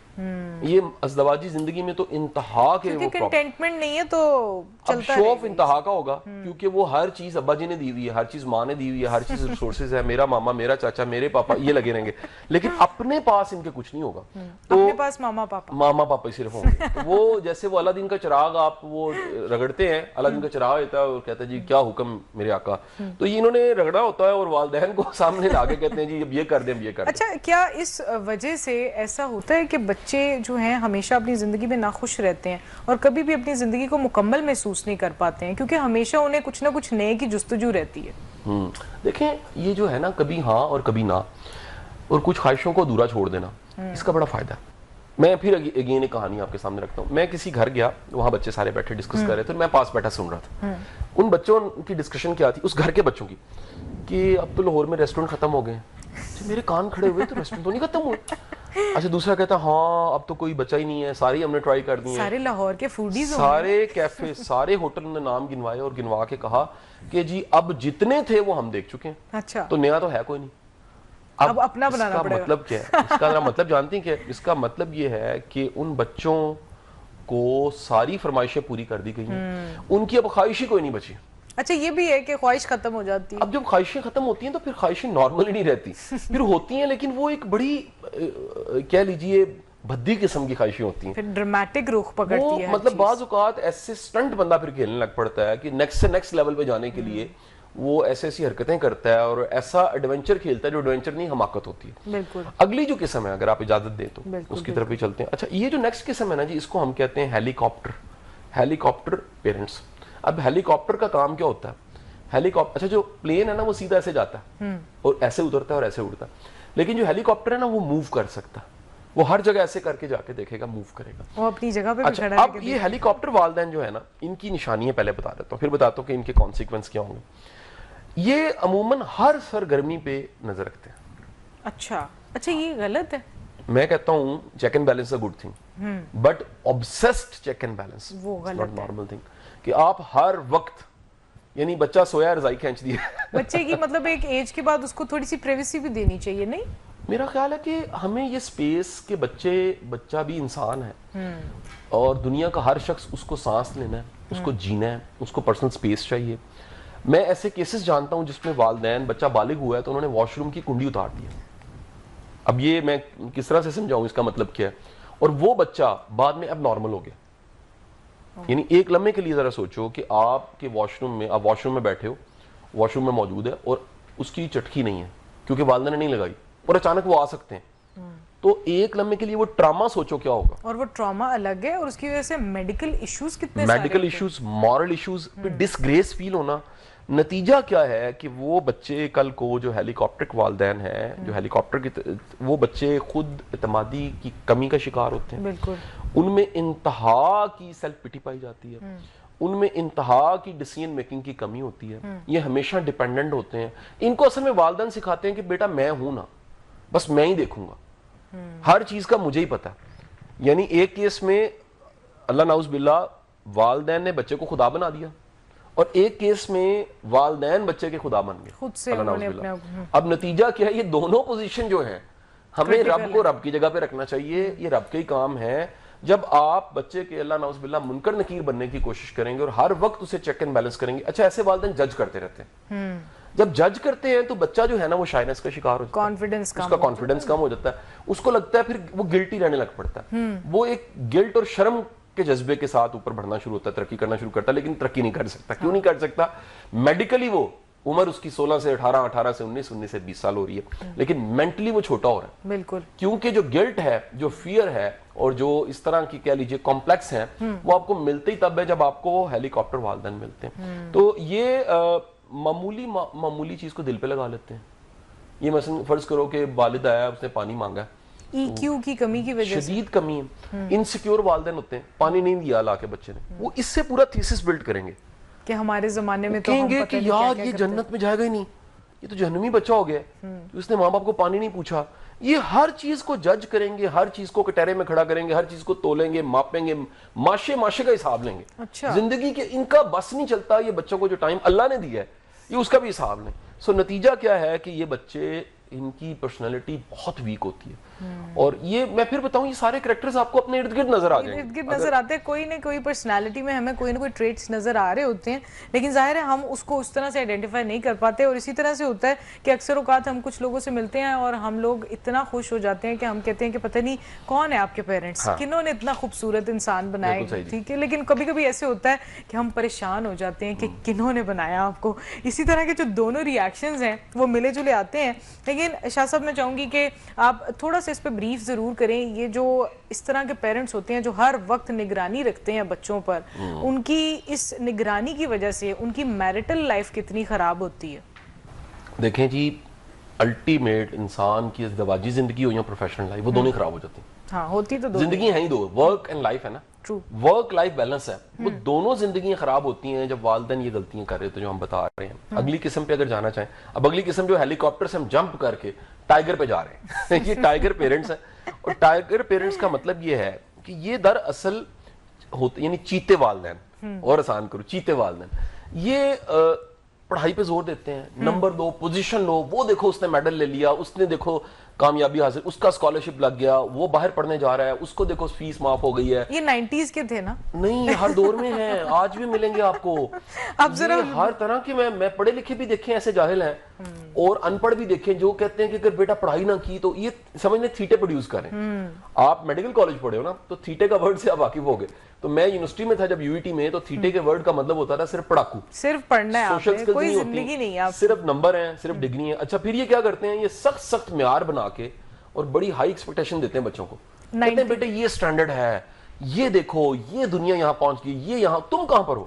یہ ازدواجی زندگی میں تو انتہا کے وہ کنٹینٹمنٹ نہیں ہے تو چلتا شو آف انتہا کا ہوگا, کیونکہ وہ ہر چیز ابا جی نے دی ہوئی ہے, ہر چیز ماں نے دی ہوئی ہے, ہر چیز ریسورسز ہے, میرا ماما, میرا چاچا, میرے پاپا, یہ لگے رہیں گے, لیکن اپنے پاس ان کے کچھ نہیں ہوگا. تو اپنے پاس ماما پاپا ہی صرف ہوں گے. وہ جیسے وہ الادین کا چراغ آپ وہ رگڑتے ہیں, الادین کا چراغ ہوتا ہے اور کہتا ہے جی کیا حکم میرے آقا, تو یہ انہوں نے رگڑا ہوتا ہے اور والدین کو سامنے لا کے کہتے ہیں جی اب یہ کر دیں, اب یہ کر دیں. اچھا کیا اس وجہ سے ایسا ہوتا ہے کہ بچے جو ہیں ہمیشہ اپنی زندگی میں ناخوش رہتے ہیں اور کبھی بھی اپنی زندگی کو مکمل محسوس نہیں کر پاتے ہیں کیونکہ ہمیشہ انہیں کچھ نہ کچھ نئے کی جستجو رہتی ہے؟ دیکھیں یہ جو ہے نا کبھی ہاں اور کبھی نہ, اور کچھ خواہشوں کو ادھورا چھوڑ دینا, اس کا بڑا فائدہ ہے. میں پھر اگین ایک کہانی آپ کے سامنے رکھتا ہوں. میں کسی گھر گیا, وہاں بچے سارے بیٹھے ڈسکس کر رہے تھے, میں پاس بیٹھا سن رہا تھا. ان بچوں کی ڈسکشن کیا تھی, اس گھر کے بچوں کی, کہ اب تو لاہور میں ریسٹورنٹ ختم ہو گئے ہیں. میرے کان کھڑے ہوئے, تو ریسٹورنٹ تو نہیں ختم ہوئے. اچھا دوسرا کہتا ہاں اب تو کوئی بچا ہی نہیں ہے, ساری ہم نے ٹرائی کر دی ہیں, سارے لاہور کے فوڈیز, سارے کیفے, سارے ہوٹل نے نام گنوائے اور گنوا کے کہا کہ جی اب جتنے تھے وہ ہم دیکھ چکے ہیں. اچھا تو نیا تو ہے کوئی نہیں, اب اپنا بنانا پڑے گا. مطلب کیا ہے اس کا مطلب جانتی ہیں کہ اس کا مطلب یہ ہے کہ ان بچوں کو ساری فرمائشیں پوری کر دی گئی ہیں, ان کی اب خواہش ہی کوئی نہیں بچی. اچھا یہ بھی ہے کہ خواہش ختم ہو جاتی ہے. اب جب خواہشیں ختم ہوتی ہیں تو پھر خواہشیں نارمل ہی نہیں رہتی, پھر ہوتی ہیں لیکن وہ ایک بڑی کہہ لیجئے بھدی قسم کی خواہشیں ہوتی ہیں, پھر ڈرمیٹک رخ پکڑتی ہے. مطلب بعض اوقات ایسے سٹنٹ بندہ پھر کھیلنے لگ پڑتا ہے کہ نیکسٹ سے نیکسٹ لیول پہ جانے کے لیے وہ ایسی حرکتیں کرتا ہے اور ایسا ایڈونچر کھیلتا ہے جو ایڈونچر نہیں حماقت ہوتی ہے. بالکل. اگلی جو قسم ہے اگر آپ اجازت دیں تو اس کی طرف ہی چلتے ہیں. اچھا یہ جو نیکسٹ قسم ہے نا جی, اس کو ہم کہتے ہیں ہیلی کاپٹر پیرنٹس. اب ہیلی کاپٹر کا کام کیا ہوتا ہے, ہیلی کاپٹر, اچھا جو پلین ہے نا وہ سیدھا ایسے جاتا ہے اور ایسے اترتا ہے اور ایسے اڑتا ہے, لیکن جو ہیلی کاپٹر ہے نا وہ موو کر سکتا ہے, وہ ہر جگہ ایسے کر کے جا کے دیکھے گا, موو کرے گا, وہ اپنی جگہ پہ اچھا اب یہ ہیلی کاپٹر والدین جو ہے نا ان کی نشانیاں پہلے بتا دیتا ہوں, پھر بتاتا ہوں کہ ان کے کانسیکوینس کیا ہوں گے. یہ عموماً ہر سرگرمی پہ نظر رکھتے ہیں. اچھا یہ غلط ہے. میں کہتا ہوں check and balance a good thing, but obsessed check and balance وہ غلط ہے. نارمل تھنگ کہ آپ ہر وقت, یعنی بچہ سویا رضائی کھینچ دی ہے بچے کی مطلب ایک ایج کے بعد اس کو تھوڑی سی پریویسی بھی دینی چاہیے, نہیں؟ میرا خیال ہے کہ ہمیں یہ سپیس کہ بچہ بھی انسان ہے اور دنیا کا ہر شخص اس کو سانس لینا ہے, اس کو جینا ہے, اس کو پرسنل سپیس چاہیے. میں ایسے کیسز جانتا ہوں جس میں والدین, بچہ بالغ ہوا ہے تو انہوں نے واش روم کی کنڈی اتار دی ہے. اب یہ میں کس طرح سے سمجھاؤں اس کا مطلب کیا ہے, اور وہ بچہ بعد میں اب نارمل ہو گیا. یعنی ایک لمحے کے لیے ذرا سوچو کہ آپ کے واش روم میں, آپ واش روم میں بیٹھے ہو, واش روم میں موجود ہے اور اس کی چٹکی نہیں ہے کیونکہ والدہ نے نہیں لگائی, اور اچانک وہ آ سکتے ہیں, تو ایک لمحے کے لیے وہ ٹراما سوچو کیا ہوگا. اور وہ ٹراما الگ ہے, اور اس کی وجہ سے میڈیکل ایشوز کتنے میڈیکل ایشوز, مورل ایشوز, ڈسگریس فیل ہونا. نتیجہ کیا ہے کہ وہ بچے کل کو جو ہیلی کاپٹر والدین ہیں, جو ہیلی کاپٹر کی, وہ بچے خود اعتمادی کی کمی کا شکار ہوتے ہیں. بالکل. ان میں انتہا کی سیلف پٹی پائی جاتی ہے, ان میں انتہا کی ڈیسیژن میکنگ کی کمی ہوتی ہے, یہ ہمیشہ ڈیپینڈنٹ ہوتے ہیں. ان کو اصل میں والدین سکھاتے ہیں کہ بیٹا میں ہوں نا, بس میں ہی دیکھوں گا, ہر چیز کا مجھے ہی پتا. یعنی ایک کیس میں اللہ نعوذ باللہ والدین نے بچے کو خدا بنا دیا, اور ایک کیس میں والدین بچے کے خدا بن گئے خود سے. اب نتیجہ کیا ہے, یہ دونوں پوزیشن جو ہیں ہمیں رب کو رب کی جگہ پہ رکھنا چاہیے, یہ رب کا ہی کام ہے. جب آپ بچے کے اللہ نعوذ باللہ منکر نکیر بننے کی کوشش کریں گے اور ہر وقت اسے چیک اینڈ بیلنس کریں گے, اچھا ایسے والدین جج کرتے رہتے ہیں. جب جج کرتے ہیں تو بچہ جو ہے نا وہ شائنس کا شکار ہو جاتا ہے, اس کا کانفیڈنس کم ہو جاتا ہے, اس کو لگتا ہے پھر وہ گلٹی رہنے لگ پڑتا ہے, وہ ایک گلٹ اور شرم کے جذبے کے ساتھ اوپر بڑھنا شروع ہوتا ہے, ترقی کرنا شروع کرتا ہے, لیکن ترقی نہیں کر سکتا. کیوں نہیں کر سکتا؟ میڈیکلی وہ عمر اس کی 16 سے 18, 18 سے 19, 19 سے 20 سال ہو رہی ہے, لیکن مینٹلی وہ چھوٹا ہو رہا ہے. بالکل. کیونکہ جو گلٹ ہے, جو فیئر ہے, اور جو اس طرح کی کہہ لیجیے کمپلیکس ہیں, وہ آپ کو ملتے ہی تب ہے جب آپ کو ہیلی کاپٹر والدین ملتے ہیں. تو یہ معمولی چیز کو دل پہ لگا لیتے ہیں. یہ مثلا فرض کرو کہ والد آیا, اس نے پانی مانگا, ای کیو کی کمی کی وجہ سے, شدید کمی ہے, انسیکیور والدین ہوتے ہیں, پانی نہیں دیا لا کے بچے نے, وہ اس سے پورا تھیسس بلڈ کریں گے کہ ہمارے زمانے میں تو کہیں گے کہ یار یہ جنت میں جائے گا ہی نہیں, یہ تو جہنمی بچہ ہو گیا, اس نے ماں باپ کو پانی نہیں پوچھا. یہ ہر چیز کو جج کریں گے, ہر چیز کو کٹہرے میں کھڑا کریں گے, ہر چیز کو تولیں گے, ماپیں گے, ماشے کا حساب لیں گے. زندگی کے ان کا بس نہیں چلتا, یہ بچوں کو جو ٹائم اللہ نے دیا ہے یہ اس کا بھی حساب لیں. سو نتیجہ کیا ہے کہ یہ بچے, ان کی پرسنالٹی بہت ویک ہوتی ہے. اور یہ میں پھر بتاؤں, یہ سارے کریکٹرز آپ کو اپنے ارد گرد نظر آ جائیں گے, ارد گرد نظر آتے ہیں, کوئی نہ کوئی پرسنالٹی میں ہمیں کوئی نہ کوئی ٹریٹس نظر آ رہے ہوتے ہیں, لیکن ظاہر ہے ہم اس کو اس طرح سے آئیڈینٹیفائی نہیں کر پاتے. اور اسی طرح سے ہوتا ہے کہ اکثر اوقات ہم کچھ لوگوں سے ملتے ہیں اور ہم لوگ اتنا خوش ہو جاتے ہیں کہ ہم کہتے ہیں کہ پتہ نہیں کون ہے آپ کے پیرنٹس, کنہوں نے اتنا خوبصورت انسان بنائے, ٹھیک ہے, لیکن کبھی کبھی ایسے ہوتا ہے کہ ہم پریشان ہو جاتے ہیں کہ کنہوں نے بنایا آپ کو. اسی طرح کے جو دونوں ریاکشنز ہیں وہ ملے جلے آتے ہیں. لیکن شاہ صاحب میں چاہوں گی کہ آپ تھوڑا سا اس پہ بریف ضرور کریں. یہ جو اس طرح کے پیرنٹس ہوتے ہیں جو ہر وقت نگرانی رکھتے ہیں بچوں پر, ان کی اس نگرانی کی وجہ سے ان کی میرٹل لائف کتنی خراب ہوتی ہے. دیکھیں جی, الٹیمیٹ انسان کی ازدواجی زندگی ہو یا پروفیشنل لائف, وہ دونوں خراب ہو جاتی ہیں. ہاں ہوتی تو زندگی ہیں ہی دو, ورک اینڈ لائف ہے نا, ورک لائف بیلنس ہے, وہ دونوں زندگیاں خراب ہوتی ہیں جب والدین یہ غلطیاں کر رہے تھے جو ہم بتا رہے ہیں. اگلی قسم پہ اگر جانا چاہیں, اب اگلی قسم جو ہیلی کاپٹر سے ہم جمپ کر کے ٹائیگر پہ جا رہے ہیں, یہ ٹائیگر پیرنٹس ہیں. اور ٹائیگر پیرنٹس کا مطلب یہ ہے کہ یہ دراصل ہوتے, یعنی چیتے والدین, اور آسان کرو چیتے والدین, یہ پڑھائی پہ زور دیتے ہیں, نمبر دو, پوزیشن لو, وہ دیکھو اس نے میڈل لے لیا, اس نے دیکھو کامیابی حاصل, اس کا اسکالرشپ لگ گیا, وہ باہر پڑھنے جا رہا ہے, اس کو دیکھو فیس معاف ہو گئی ہے. یہ 90s کے تھے نا؟ نہیں, ہر دور میں ہیں, آج بھی ملیں گے آپ کو. اب ذرا ہر طرح کے, میں پڑھے لکھے بھی دیکھے ایسے جاہل ہیں, اور ان پڑھ بھی دیکھیں جو کہتے ہیں کہ اگر بیٹا پڑھائی نہ کی تو یہ سمجھنے تھیٹے پروڈیوس کریں. آپ میڈیکل کالج پڑھے ہو نا, تو تھیٹے کا ورڈ سے آپ واقف ہو گئے. تو میں یونیورسٹی میں تھا جب UET میں, تو تھیٹے کے ورڈ کا مطلب ہوتا تھا صرف پڑھاکو, صرف پڑھنا ہے, آپ نے کوئی زندگی نہیں ہے, صرف نمبر ہیں, صرف ڈگری ہیں. اچھا پھر یہ کیا کرتے ہیں, یہ سخت معیار بنا کے اور بڑی ہائی ایکسپیکٹیشن دیتے ہیں بچوں کو, کہتے ہیں بیٹے یہ سٹینڈرڈ ہے, یہ دیکھو یہ دنیا یہاں پہنچ گئی, یہ یہاں, تم کہاں پر ہو.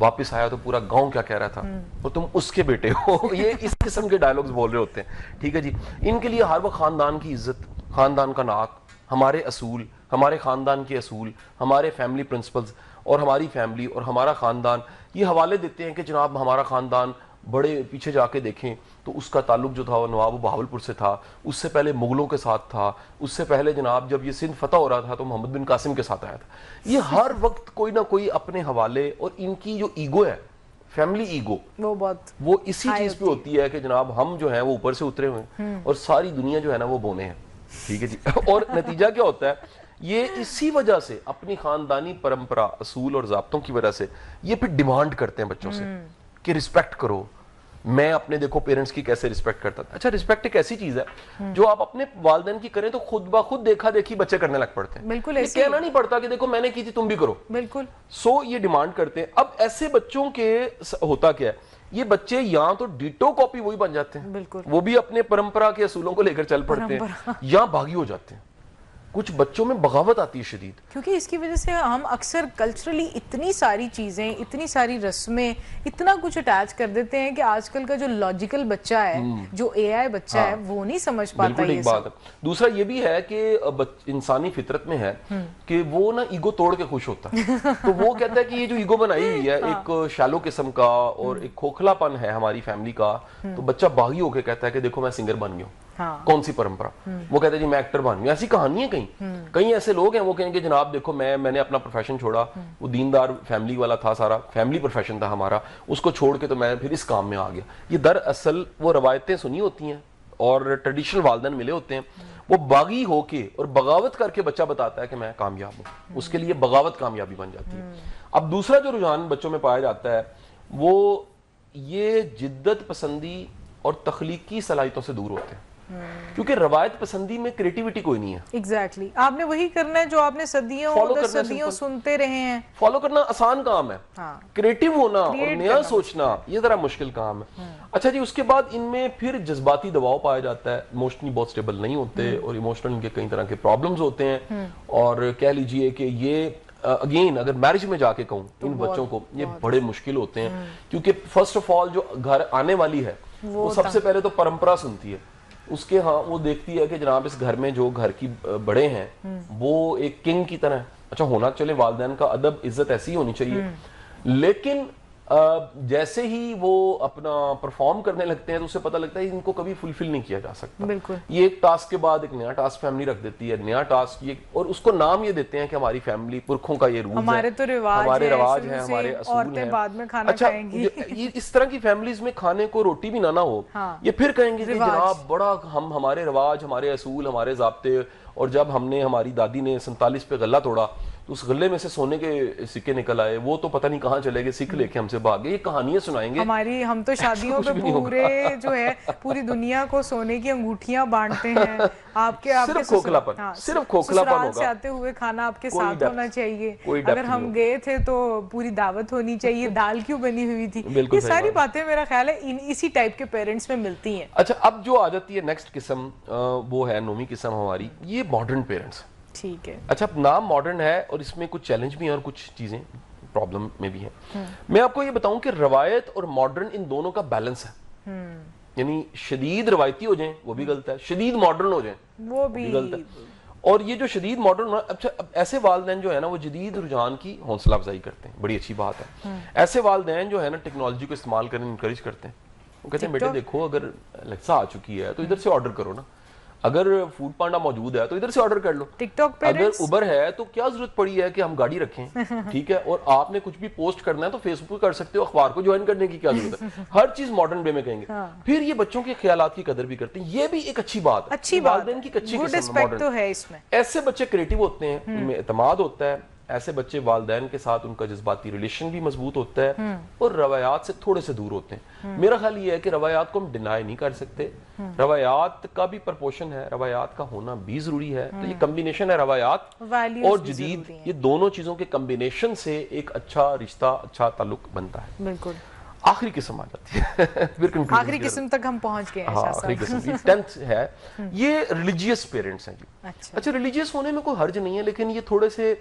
واپس آیا تو پورا گاؤں کیا کہہ رہا تھا اور تم اس کے بیٹے ہو. یہ اس قسم کے ڈائلگز بول رہے ہوتے ہیں. ٹھیک ہے جی, ان کے لیے ہر وقت خاندان کی عزت, خاندان کا ناک, ہمارے اصول, ہمارے خاندان کے اصول, ہمارے فیملی پرنسپلز اور ہماری فیملی اور ہمارا خاندان, یہ حوالے دیتے ہیں کہ جناب ہمارا خاندان بڑے پیچھے جا کے دیکھیں تو اس کا تعلق جو تھا وہ نواب بہاولپور سے تھا, اس سے پہلے مغلوں کے ساتھ تھا, اس سے پہلے جناب جب یہ سندھ فتح ہو رہا تھا تو محمد بن قاسم کے ساتھ آیا تھا. یہ ہر وقت کوئی نہ کوئی اپنے حوالے, اور ان کی جو ایگو ہے, فیملی ایگو, وہ اسی چیز پہ ہوتی ہے کہ جناب ہم جو ہیں وہ اوپر سے اترے ہوئے ہیں اور ساری دنیا جو ہے نا وہ بونے ہیں. ٹھیک ہے جی. اور نتیجہ کیا ہوتا ہے, یہ اسی وجہ سے اپنی خاندانی پرمپرا, اصول اور ضابطوں کی وجہ سے یہ پھر ڈیمانڈ کرتے ہیں بچوں سے کہ رسپیکٹ کرو. میں اپنے دیکھو پیرنٹس کی کیسے رسپیکٹ کرتا تھا. اچھا, رسپیکٹ ایک ایسی چیز ہے جو آپ اپنے والدین کی کریں تو خود بخود دیکھا دیکھی بچے کرنے لگ پڑتے ہیں. بالکل, یہ کہنا نہیں پڑتا کہ دیکھو میں نے کی تھی تم بھی کرو. بالکل. سو یہ ڈیمانڈ کرتے ہیں. اب ایسے بچوں کے ہوتا کیا ہے, یہ بچے یا تو ڈیٹو کاپی وہی بن جاتے ہیں, بالکل, وہ بھی اپنے پرمپرا کے اصولوں کو لے کر چل پڑتے ہیں, یا بھاگی ہو جاتے ہیں. کچھ بچوں میں بغاوت آتی ہے شدید, کیونکہ اس کی وجہ سے ہم اکثر کلچرلی اتنی ساری چیزیں, اتنی ساری رسمیں, اتنا کچھ اٹیچ کر دیتے ہیں کہ آج کل کا جو لاجیکل بچہ ہے, جو اے آئی بچہ ہے, وہ نہیں سمجھ پاتا. یہ بات ہے. دوسرا یہ بھی ہے کہ انسانی فطرت میں ہے کہ وہ نا ایگو توڑ کے خوش ہوتا ہے. تو وہ کہتا ہے کہ یہ جو ایگو بنائی ہوئی ہے ایک شالو قسم کا اور ایک کھوکھلا پن ہے ہماری فیملی کا, تو بچہ باغی ہو کے کہتا ہے کہ دیکھو میں سنگر بن گیا ہوں. کون سی پرمپرا, وہ کہتے ہیں جی میں ایکٹر بن گیا. ایسی کہانی ہے کہیں ایسے لوگ ہیں وہ کہیں گے جناب دیکھو میں نے اپنا پروفیشن چھوڑا, وہ دیندار فیملی والا تھا, سارا فیملی پروفیشن تھا ہمارا, اس کو چھوڑ کے تو میں پھر اس کام میں آ گیا. یہ دراصل وہ روایتیں سنی ہوتی ہیں اور ٹریڈیشنل والدین ملے ہوتے ہیں, وہ باغی ہو کے اور بغاوت کر کے بچہ بتاتا ہے کہ میں کامیاب ہوں, اس کے لیے بغاوت کامیابی بن جاتی ہے. اب دوسرا جو رجحان بچوں میں پایا جاتا ہے وہ یہ جدت پسندی اور تخلیقی صلاحیتوں سے دور ہوتے ہیں, کیونکہ روایت پسندی میں کریٹیوٹی کوئی نہیں ہے. ایگزیکٹلی, آپ نے وہی کرنا ہے جو آپ نے صدیوں سنتے رہے ہیں. فالو کرنا آسان کام ہے, کریٹیو ہونا اور نیا سوچنا یہ ذرا مشکل کام ہے. اچھا جی, اس کے بعد ان میں پھر جذباتی دباؤ پایا جاتا ہے, ایموشنلی بہت سٹیبل نہیں ہوتے اور ایموشنل ان کے کئی طرح کے پرابلمز ہوتے ہیں. اور کہہ لیجئے کہ یہ اگین اگر میرج میں جا کے کہوں ان بچوں کو یہ بڑے مشکل ہوتے ہیں, کیونکہ فرسٹ آف آل جو گھر آنے والی ہے وہ سب سے پہلے تو پرمپرا سنتی ہے. اس کے ہاں وہ دیکھتی ہے کہ جناب اس گھر میں جو گھر کی بڑے ہیں وہ ایک کنگ کی طرح. اچھا ہونا چلے والدین کا ادب عزت ایسی ہونی چاہیے, لیکن جیسے ہی وہ اپنا پرفارم کرنے لگتے ہیں تو اسے پتہ لگتا ہے ان کو کبھی فلفل نہیں کیا جا سکتا. بالکل. یہ ایک ٹاسک کے بعد ایک نیا ٹاسک فیملی رکھ دیتی ہے, نیا ٹاسک یہ, اور اس کو نام یہ دیتے ہیں کہ ہماری فیملی پرکھوں کا یہ رول ہے, ہمارے تو ہمارے رواج ہیں, ہمارے اصول ہیں. بعد میں کھانا کھائیں گی. اس طرح کی فیملیز میں کھانے کو روٹی بھی نہ ہو, یہ پھر کہیں گے کہ جناب بڑا ہمارے رواج, ہمارے اصول, ہمارے ضابطے, اور جب ہم نے ہماری دادی نے 47 پہ غلہ توڑا تو اس غلے میں سے سونے کے سکے نکل آئے, وہ تو پتہ نہیں کہاں چلے گئے, سکھ لے کے ہم سے بھاگ گئے. یہ کہانیاں سنائیں گے. ہم تو شادیوں پہ پورے جو ہے پوری دنیا کو سونے کی انگوٹھیاں بانٹتے ہیں. آپ کے صرف کھوکھلا پن, صرف کھوکھلا پن ہوگا. سسرال سے آتے ہوئے کھانا آپ کے ساتھ ہونا چاہیے, اگر ہم گئے تھے تو پوری دعوت ہونی چاہیے, دال کیوں بنی ہوئی تھی, یہ ساری باتیں میرا خیال ہے اسی ٹائپ کے پیرنٹس میں ملتی ہیں. اچھا, اب جو آ جاتی ہے نیکسٹ قسم, وہ ہے نومی قسم ہماری, یہ ماڈرن پیرنٹس. ٹھیک ہے. اچھا, نام ماڈرن ہے اور اس میں کچھ چیلنج بھی ہیں اور کچھ چیزیں پرابلم میں بھی ہیں. میں آپ کو یہ بتاؤں کہ روایت اور ماڈرن ان دونوں کا بیلنس ہے. یعنی شدید روایتی ہو جائیں وہ بھی غلط ہے, شدید ماڈرن ہو جائیں وہ بھی غلط ہے. اور یہ جو شدید ماڈرن, اچھا ایسے والدین جو ہے نا وہ جدید رجحان کی حوصلہ افزائی کرتے ہیں, بڑی اچھی بات ہے. ایسے والدین جو ہے نا ٹیکنالوجی کو استعمال کرنے انکریج کرتے ہیں. وہ کہتے ہیں بیٹے دیکھو اگر الیکسا آ چکی ہے تو ادھر سے آرڈر کرو نا, اگر فوڈ پانڈا موجود ہے تو ادھر سے آرڈر کر لو, اگر اوبر ہے تو کیا ضرورت پڑی ہے کہ ہم گاڑی رکھیں. ٹھیک ہے, اور آپ نے کچھ بھی پوسٹ کرنا ہے تو فیس بک کر سکتے ہو, اخبار کو جوائن کرنے کی کیا ضرورت ہے. ہر چیز ماڈرن وے میں کہیں گے. پھر یہ بچوں کے خیالات کی قدر بھی کرتے ہیں, یہ بھی ایک اچھی بات ہے. اچھی والدین کی اچھی قسم ہے اس میں. ایسے بچے کریٹیو ہوتے ہیں, ان میں اعتماد ہوتا ہے. ایسے بچے والدین کے ساتھ ان کا جذباتی ریلیشن بھی مضبوط ہوتا ہے اور روایات سے تھوڑے سے دور ہوتے ہیں. میرا خیال یہ ہے کہ روایات کو ہم ڈینائی نہیں کر سکتے, روایات کا بھی پرپوشن ہے, روایات کا ہونا بھی ضروری ہے. تو یہ کمبینیشن ہے روایات اور جدید, یہ دونوں چیزوں کے کمبینیشن سے ایک اچھا رشتہ, اچھا تعلق بنتا ہے. بالکل. آخری قسم آ جاتی ہے, آخری قسم تک ہم پہنچ گئے ہیں. آخری قسم 10th ہے, یہ ریلیجیس پیرنٹس ہیں جی. اچھا, ریلیجیس ہونے میں کوئی حرج نہیں ہے, لیکن یہ تھوڑے سے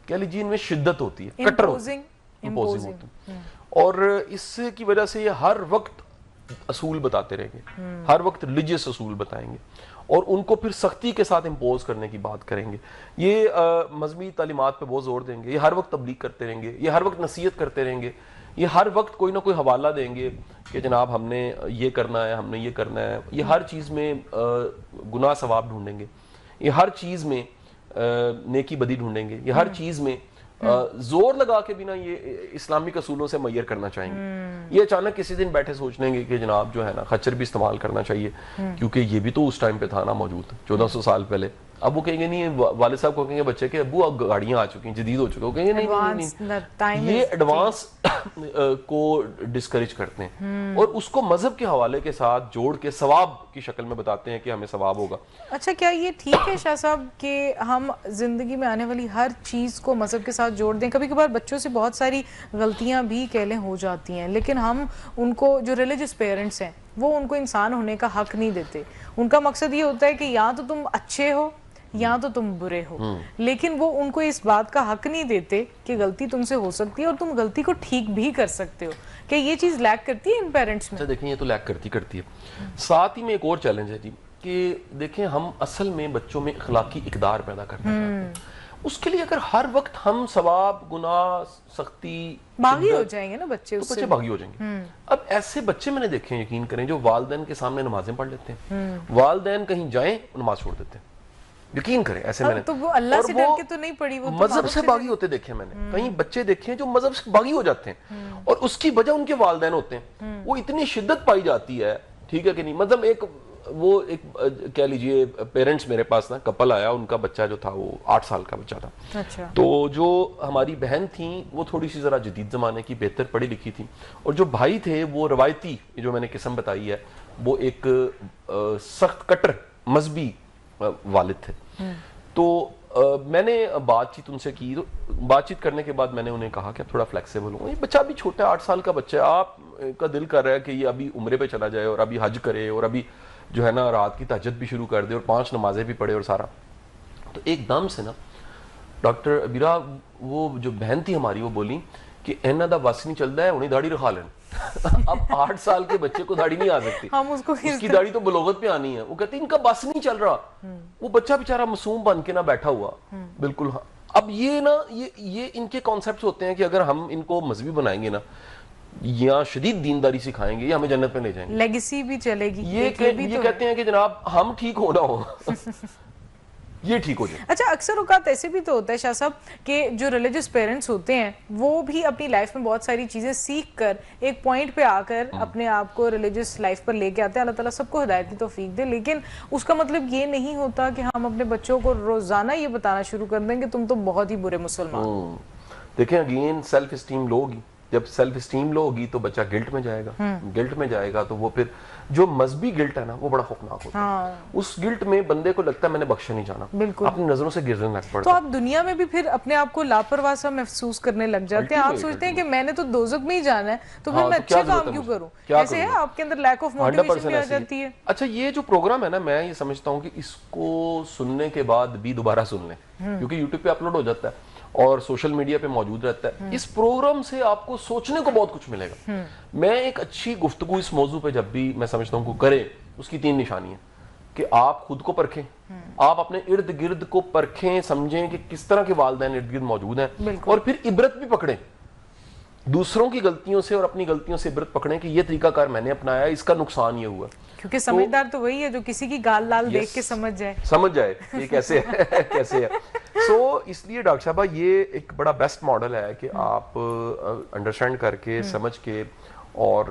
کہہ لیجیے ان میں شدت ہوتی ہے, کٹر امپوزنگ ہوتی ہے. اور اس کی وجہ سے یہ ہر وقت اصول بتاتے رہیں گے, ہر وقت ریلیجیس اصول بتائیں گے اور ان کو پھر سختی کے ساتھ امپوز کرنے کی بات کریں گے. یہ مذہبی تعلیمات پہ بہت زور دیں گے, یہ ہر وقت تبلیغ کرتے رہیں گے, یہ ہر وقت نصیحت کرتے رہیں گے, یہ ہر وقت کوئی نہ کوئی حوالہ دیں گے کہ جناب ہم نے یہ کرنا ہے, ہم نے یہ کرنا ہے. یہ ہر چیز میں گناہ ثواب ڈھونڈیں گے, یہ ہر چیز میں نیکی بدی ڈھونڈیں گے, یہ ہر چیز میں زور لگا کے بھی نا یہ اسلامک اصولوں سے میئر کرنا چاہیں گے. یہ اچانک کسی دن بیٹھے سوچ لیں گے کہ جناب جو ہے نا خچر بھی استعمال کرنا چاہیے کیونکہ یہ بھی تو اس ٹائم پہ تھا نا موجود 1400 سال پہلے. اب وہ کہیں گے نہیں, والد صاحب کو کہیں گے بچے کے ابو اب گاڑیاں آ چکی ہیں, جدید ہو چکے, وہ کہیں گے نہیں, یہ ایڈوانس کو ڈسکریج کرتے ہیں اور اس کو مذہب کے حوالے کے ساتھ جوڑ کے ثواب کی شکل میں بتاتے ہیں کہ ہمیں ثواب ہوگا. اچھا, کیا یہ ٹھیک ہے شاہ صاحب کہ ہم زندگی میں آنے والی ہر چیز کو مذہب کے ساتھ جوڑ دیں؟ کبھی کبھار بچوں سے بہت ساری غلطیاں بھی کہہ لیں ہو جاتی ہیں, لیکن ہم ان کو, جو ریلیجس پیرنٹس ہیں وہ ان کو انسان ہونے کا حق نہیں دیتے. ان کا مقصد یہ ہوتا ہے کہ یا تو تم اچھے ہو یا تو تم برے ہو, لیکن وہ ان کو اس بات کا حق نہیں دیتے کہ غلطی تم سے ہو سکتی ہے اور تم غلطی کو ٹھیک بھی کر سکتے ہو. کہ یہ چیز لیک کرتی ہے ان پیرنٹس میں؟ دیکھیں یہ تو لیک کرتی ہے. ساتھ ہی میں ایک اور چیلنج ہے جی کہ دیکھیں ہم اصل میں بچوں میں اخلاقی اقدار پیدا کرنا چاہتے ہیں. اس کے لیے اگر ہر وقت ہم ثواب, گناہ, سختی, باغی ہو جائیں گے نا بچے, تو بچے باغی ہو جائیں گے. اب ایسے بچے میں نے دیکھے ہیں, یقین کریں, جو والدین کے سامنے نمازیں پڑھ لیتے ہیں, والدین کہیں جائیں نماز چھوڑ دیتے ہیں. یقین کریں ایسے میں نے, تو وہ اللہ سے ڈر کے تو نہیں پڑھی, وہ مذہب سے باغی ہوتے دیکھے میں نے. کئی بچے دیکھے ہیں جو مذہب سے باغی ہو جاتے ہیں اور اس کی وجہ ان کے والدین ہوتے ہیں. وہ اتنی شدت پائی جاتی ہے, ٹھیک ہے کہ نہیں, مطلب ایک کہہ لیجئے پیرنٹس میرے پاس نا کپل آیا, ان کا بچہ جو تھا وہ 8 سال کا بچہ تھا. تو جو ہماری بہن تھیں وہ تھوڑی سی ذرا جدید زمانے کی, بہتر پڑھی لکھی تھی, اور جو بھائی تھے وہ روایتی, جو میں نے قسم بتائی ہے, وہ ایک سخت کٹر مذہبی والد تھے. تو میں نے بات چیت ان سے کی, تو بات چیت کرنے کے بعد میں نے انہیں کہا کہ اب تھوڑا فلیکسیبل ہوں, یہ بچہ ابھی چھوٹا 8 سال کا بچہ ہے, آپ کا دل کر رہا ہے کہ یہ ابھی عمرے پہ چلا جائے اور ابھی حج کرے اور ابھی جو ہے نا رات کی تہجد بھی شروع کر دے اور 5 نمازیں بھی پڑھے اور سارا. تو ایک دم سے نا ڈاکٹر ابیرا, وہ جو بہن تھی ہماری, وہ بولی کہ اینا دا بس نہیں چلتا ہے, انہیں داڑھی رکھا لیں. اب 8 سال کے بچے کو داڑھی نہیں آ سکتی, اس کی داڑھی تو بلوغت پہ آنی ہے. وہ کہتے ہیں ان کا بس نہیں چل رہا, وہ بچہ بیچارہ معصوم بن کے نہ بیٹھا ہوا بالکل. اب یہ نا یہ ان کے کانسیپٹس ہوتے ہیں کہ اگر ہم ان کو مذہبی بنائیں گے نا, یا شدید دینداری سکھائیں گے, یا ہمیں جنت میں لے جائیں گے, لیگیسی بھی چلے گی. یہ کہتے ہیں کہ جناب ہم ٹھیک ہونا ہو یہ ٹھیک ہو جائے. اچھا, اکثر اوقات ایسے بھی تو ہوتا ہے شاہ صاحب کہ جو ریلیجس پیرنٹس ہوتے ہیں وہ بھی اپنی لائف میں بہت ساری چیزیں سیکھ کر ایک پوائنٹ پہ آ کر اپنے آپ کو ریلیجس لائف پر لے کے آتے ہیں. اللہ تعالیٰ سب کو ہدایت کی توفیق دے, لیکن اس کا مطلب یہ نہیں ہوتا کہ ہم اپنے بچوں کو روزانہ یہ بتانا شروع کر دیں کہ تم تو بہت ہی برے مسلمان. دیکھیں اگین سیلف اسٹیم لو ہوگی, جب سیلف اسٹیم لو ہوگی تو بچہ گلٹ میں جائے گا, گلٹ میں جائے گا تو وہ پھر جو مذہبی گلٹ ہے نا وہ بڑا خوفناک ہوتا ہے. اس گلٹ میں بندے کو لگتا ہے میں نے بخشا نہیں جانا, اپنی نظروں سے گرنے لگ پڑتا. تو آپ دنیا میں بھی پھر اپنے آپ کو لاپرواہ سا محسوس کرنے لگ جاتے ہیں. آپ سوچتے ہیں کہ میں نے تو دوزخ میں ہی جانا ہے, تو پھر میں اچھے کام کیوں کروں. ایسے ہے آپ کے اندر لیک آف موٹیویشن بھی آ جاتی ہے. اچھا, یہ جو پروگرام ہے نا, میں یہ سمجھتا ہوں کہ اس کو سننے کے بعد بھی دوبارہ سن لیں, کیونکہ یوٹیوب پہ اپلوڈ ہو جاتا ہے اور سوشل میڈیا پہ موجود رہتا ہے. اس پروگرام سے آپ کو سوچنے کو بہت کچھ ملے گا. میں ایک اچھی گفتگو اس موضوع پہ جب بھی میں سمجھتا ہوں کو کرے, اس کی 3 نشانی ہیں کہ آپ خود کو پرکھیں, آپ اپنے ارد گرد کو پرکھیں, سمجھیں کہ کس طرح کے والدین ارد گرد موجود ہیں, اور پھر عبرت بھی پکڑیں دوسروں کی غلطیوں سے اور اپنی غلطیوں سے عبرت پکڑیں کہ یہ طریقہ کار میں نے اپنایا, اس کا نقصان یہ ہوا. کیونکہ سمجھدار تو وہی ہے جو کسی کی گال لال دیکھ کے سمجھ جائے یہ کیسے ہے کیسے ہے. سو اس لیے ڈاکٹر صاحبہ یہ ایک بڑا بیسٹ ماڈل ہے کہ آپ انڈرسٹینڈ کر کے سمجھ کے اور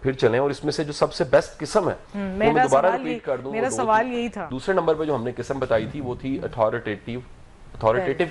پھر چلیں. اور اس میں سے جو سب سے بیسٹ قسم ہے وہ میں دوبارہ ریپیٹ کر دوں, میرا سوال یہی تھا. دوسرے نمبر پہ جو ہم نے قسم بتائی تھی وہ تھی اتھارٹیٹیو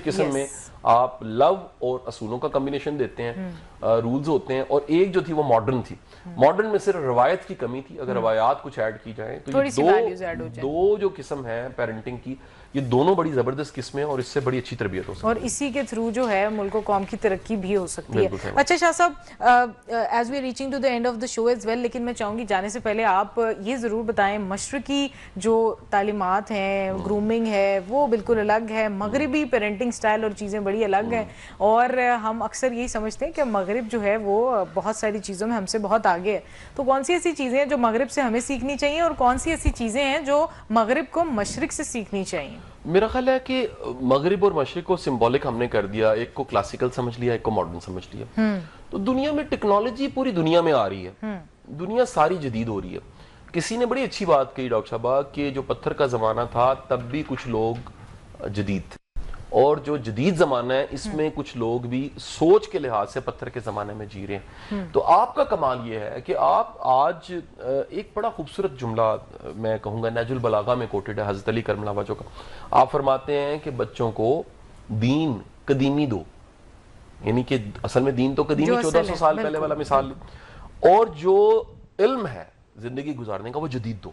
قسم میں آپ لو اور اصولوں کا کمبینیشن دیتے ہیں, رولز ہوتے ہیں, اور ایک جو تھی وہ ماڈرن تھی. ماڈرن میں صرف روایت کی کمی تھی, اگر روایات کچھ ایڈ کی جائیں تو یہ دو جو قسم ہے پیرنٹنگ کی, یہ دونوں بڑی زبردست قسمیں اور اس سے بڑی اچھی تربیت ہو سکتی ہے, اور اسی کے تھرو جو ہے ملک و قوم کی ترقی بھی ہو سکتی ہے. اچھا Shah Sahab, as we reaching to the end of the show as well, لیکن میں چاہوں گی جانے سے پہلے آپ یہ ضرور بتائیں, مشرقی جو تعلیمات ہیں, گرومنگ ہے, وہ بالکل الگ ہے, مغربی پیرنٹنگ سٹائل اور چیزیں بڑی الگ ہیں, اور ہم اکثر یہی سمجھتے ہیں کہ مغرب جو ہے وہ بہت ساری چیزوں میں ہم سے بہت آگے ہے، تو کون سی ایسی چیزیں ہیں جو مغرب سے ہمیں سیکھنی چاہیے اور کون سی ایسی چیزیں ہیں جو مغرب کو مشرق سے سیکھنی چاہیے؟ میرا خیال ہے کہ مغرب اور مشرق کو سمبولک ہم نے کر دیا، ایک کو کلاسیکل سمجھ لیا، ایک کو ماڈرن سمجھ لیا. تو دنیا میں ٹیکنالوجی پوری دنیا میں آ رہی ہے، دنیا ساری جدید ہو رہی ہے. کسی نے بڑی اچھی بات کہی ڈاکٹر صاحبہ کہ جو پتھر کا زمانہ تھا تب بھی کچھ لوگ جدید تھے، اور جو جدید زمانہ ہے اس میں کچھ لوگ بھی سوچ کے لحاظ سے پتھر کے زمانے میں جی رہے ہیں. تو آپ کا کمال یہ ہے کہ آپ آج ایک بڑا خوبصورت جملہ میں کہوں گا نہج البلاغہ میں کوٹڈ ہے حضرت علی کرم اللہ وجہہ کا. آپ فرماتے ہیں کہ بچوں کو دین قدیمی دو، یعنی کہ اصل میں دین تو قدیمی 1400 سال پہلے والا مثال، اور جو علم ہے زندگی گزارنے کا وہ جدید دو،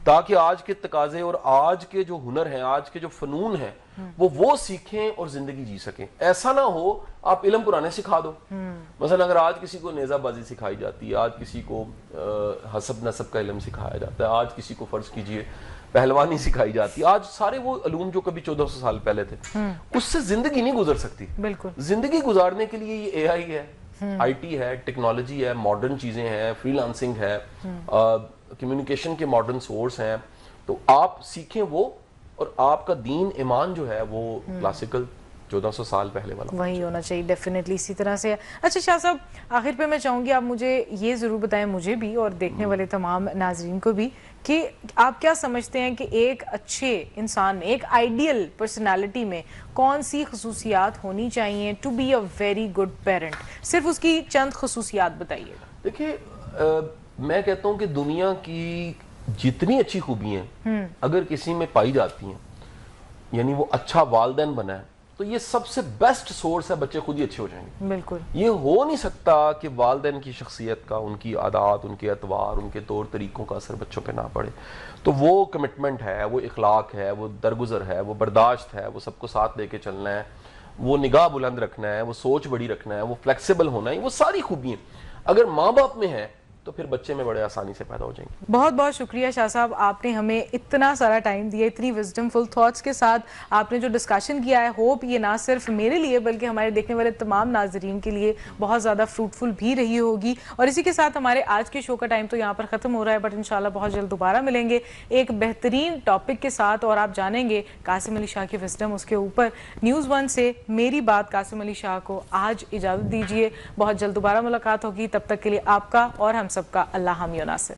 تاکہ آج کے تقاضے اور آج کے جو ہنر ہیں، آج کے جو فنون ہیں وہ سیکھیں اور زندگی جی سکیں. ایسا نہ ہو آپ علم پرانے سکھا دو. مثلا اگر آج کسی کو نیزہ بازی سکھائی جاتی ہے، آج کسی کو حسب نسب کا علم سکھایا جاتا ہے، آج کسی کو فرض کیجئے پہلوانی سکھائی جاتی ہے، آج سارے وہ علوم جو کبھی 1400 سال پہلے تھے، اس سے زندگی نہیں گزر سکتی. بالکل زندگی گزارنے کے لیے یہ اے آئی ہے، آئی ٹی ہے، ٹیکنالوجی ہے، ماڈرن چیزیں ہیں، فری لانسنگ ہے، کمیونیکیشن کے ماڈرن سورس ہیں. تو آپ سیکھیں وہ، اور آپ کا دین ایمان جو ہے وہ کلاسیکل 1400 سال پہلے والا وہی ہونا چاہیے ڈیفینیٹلی اسی طرح سے. اچھا شاہ صاحب، آخر پہ میں چاہوں گی آپ مجھے یہ ضرور بتائیں، مجھے بھی اور دیکھنے والے تمام ناظرین کو بھی، کہ آپ کیا سمجھتے ہیں کہ ایک اچھے انسان میں، ایک آئیڈیل پرسنالٹی میں کون سی خصوصیات ہونی چاہیے to be a very good parent? صرف اس کی چند خصوصیات بتائیے گا. دیکھیے میں کہتا ہوں کہ دنیا کی جتنی اچھی خوبی ہیں اگر کسی میں پائی جاتی ہیں، یعنی وہ اچھا والدین بنا ہے، تو یہ سب سے بیسٹ سورس ہے، بچے خود ہی اچھے ہو جائیں گے. بالکل یہ ہو نہیں سکتا کہ والدین کی شخصیت کا، ان کی عادات، ان کے اطوار، ان کے طور طریقوں کا اثر بچوں پہ نہ پڑے. تو وہ کمٹمنٹ ہے، وہ اخلاق ہے، وہ درگزر ہے، وہ برداشت ہے، وہ سب کو ساتھ لے کے چلنا ہے، وہ نگاہ بلند رکھنا ہے، وہ سوچ بڑی رکھنا ہے، وہ فلیکسیبل ہونا ہے، وہ ساری خوبیاں اگر ماں باپ میں ہیں تو پھر بچے میں بڑے آسانی سے پیدا ہو جائیں گے. بہت بہت شکریہ شاہ صاحب، آپ نے ہمیں اتنا سارا ٹائم دیا، اتنی وزڈم فل تھاٹس کے ساتھ آپ نے جو ڈسکشن کیا ہے. ہوپ یہ نہ صرف میرے لیے بلکہ ہمارے دیکھنے والے تمام ناظرین کے لیے بہت زیادہ فروٹفل بھی رہی ہوگی. اور اسی کے ساتھ ہمارے آج کے شو کا ٹائم تو یہاں پر ختم ہو رہا ہے، بٹ انشاءاللہ بہت جلد دوبارہ ملیں گے ایک بہترین ٹاپک کے ساتھ، اور آپ جانیں گے قاسم علی شاہ کی وزڈم اس کے اوپر. نیوز ون سے میری بات قاسم علی شاہ کو آج اجازت دیجیے، بہت جلد دوبارہ ملاقات ہوگی. تب تک کے لیے آپ کا اور ہم سب کا اللہ حامی و ناصر.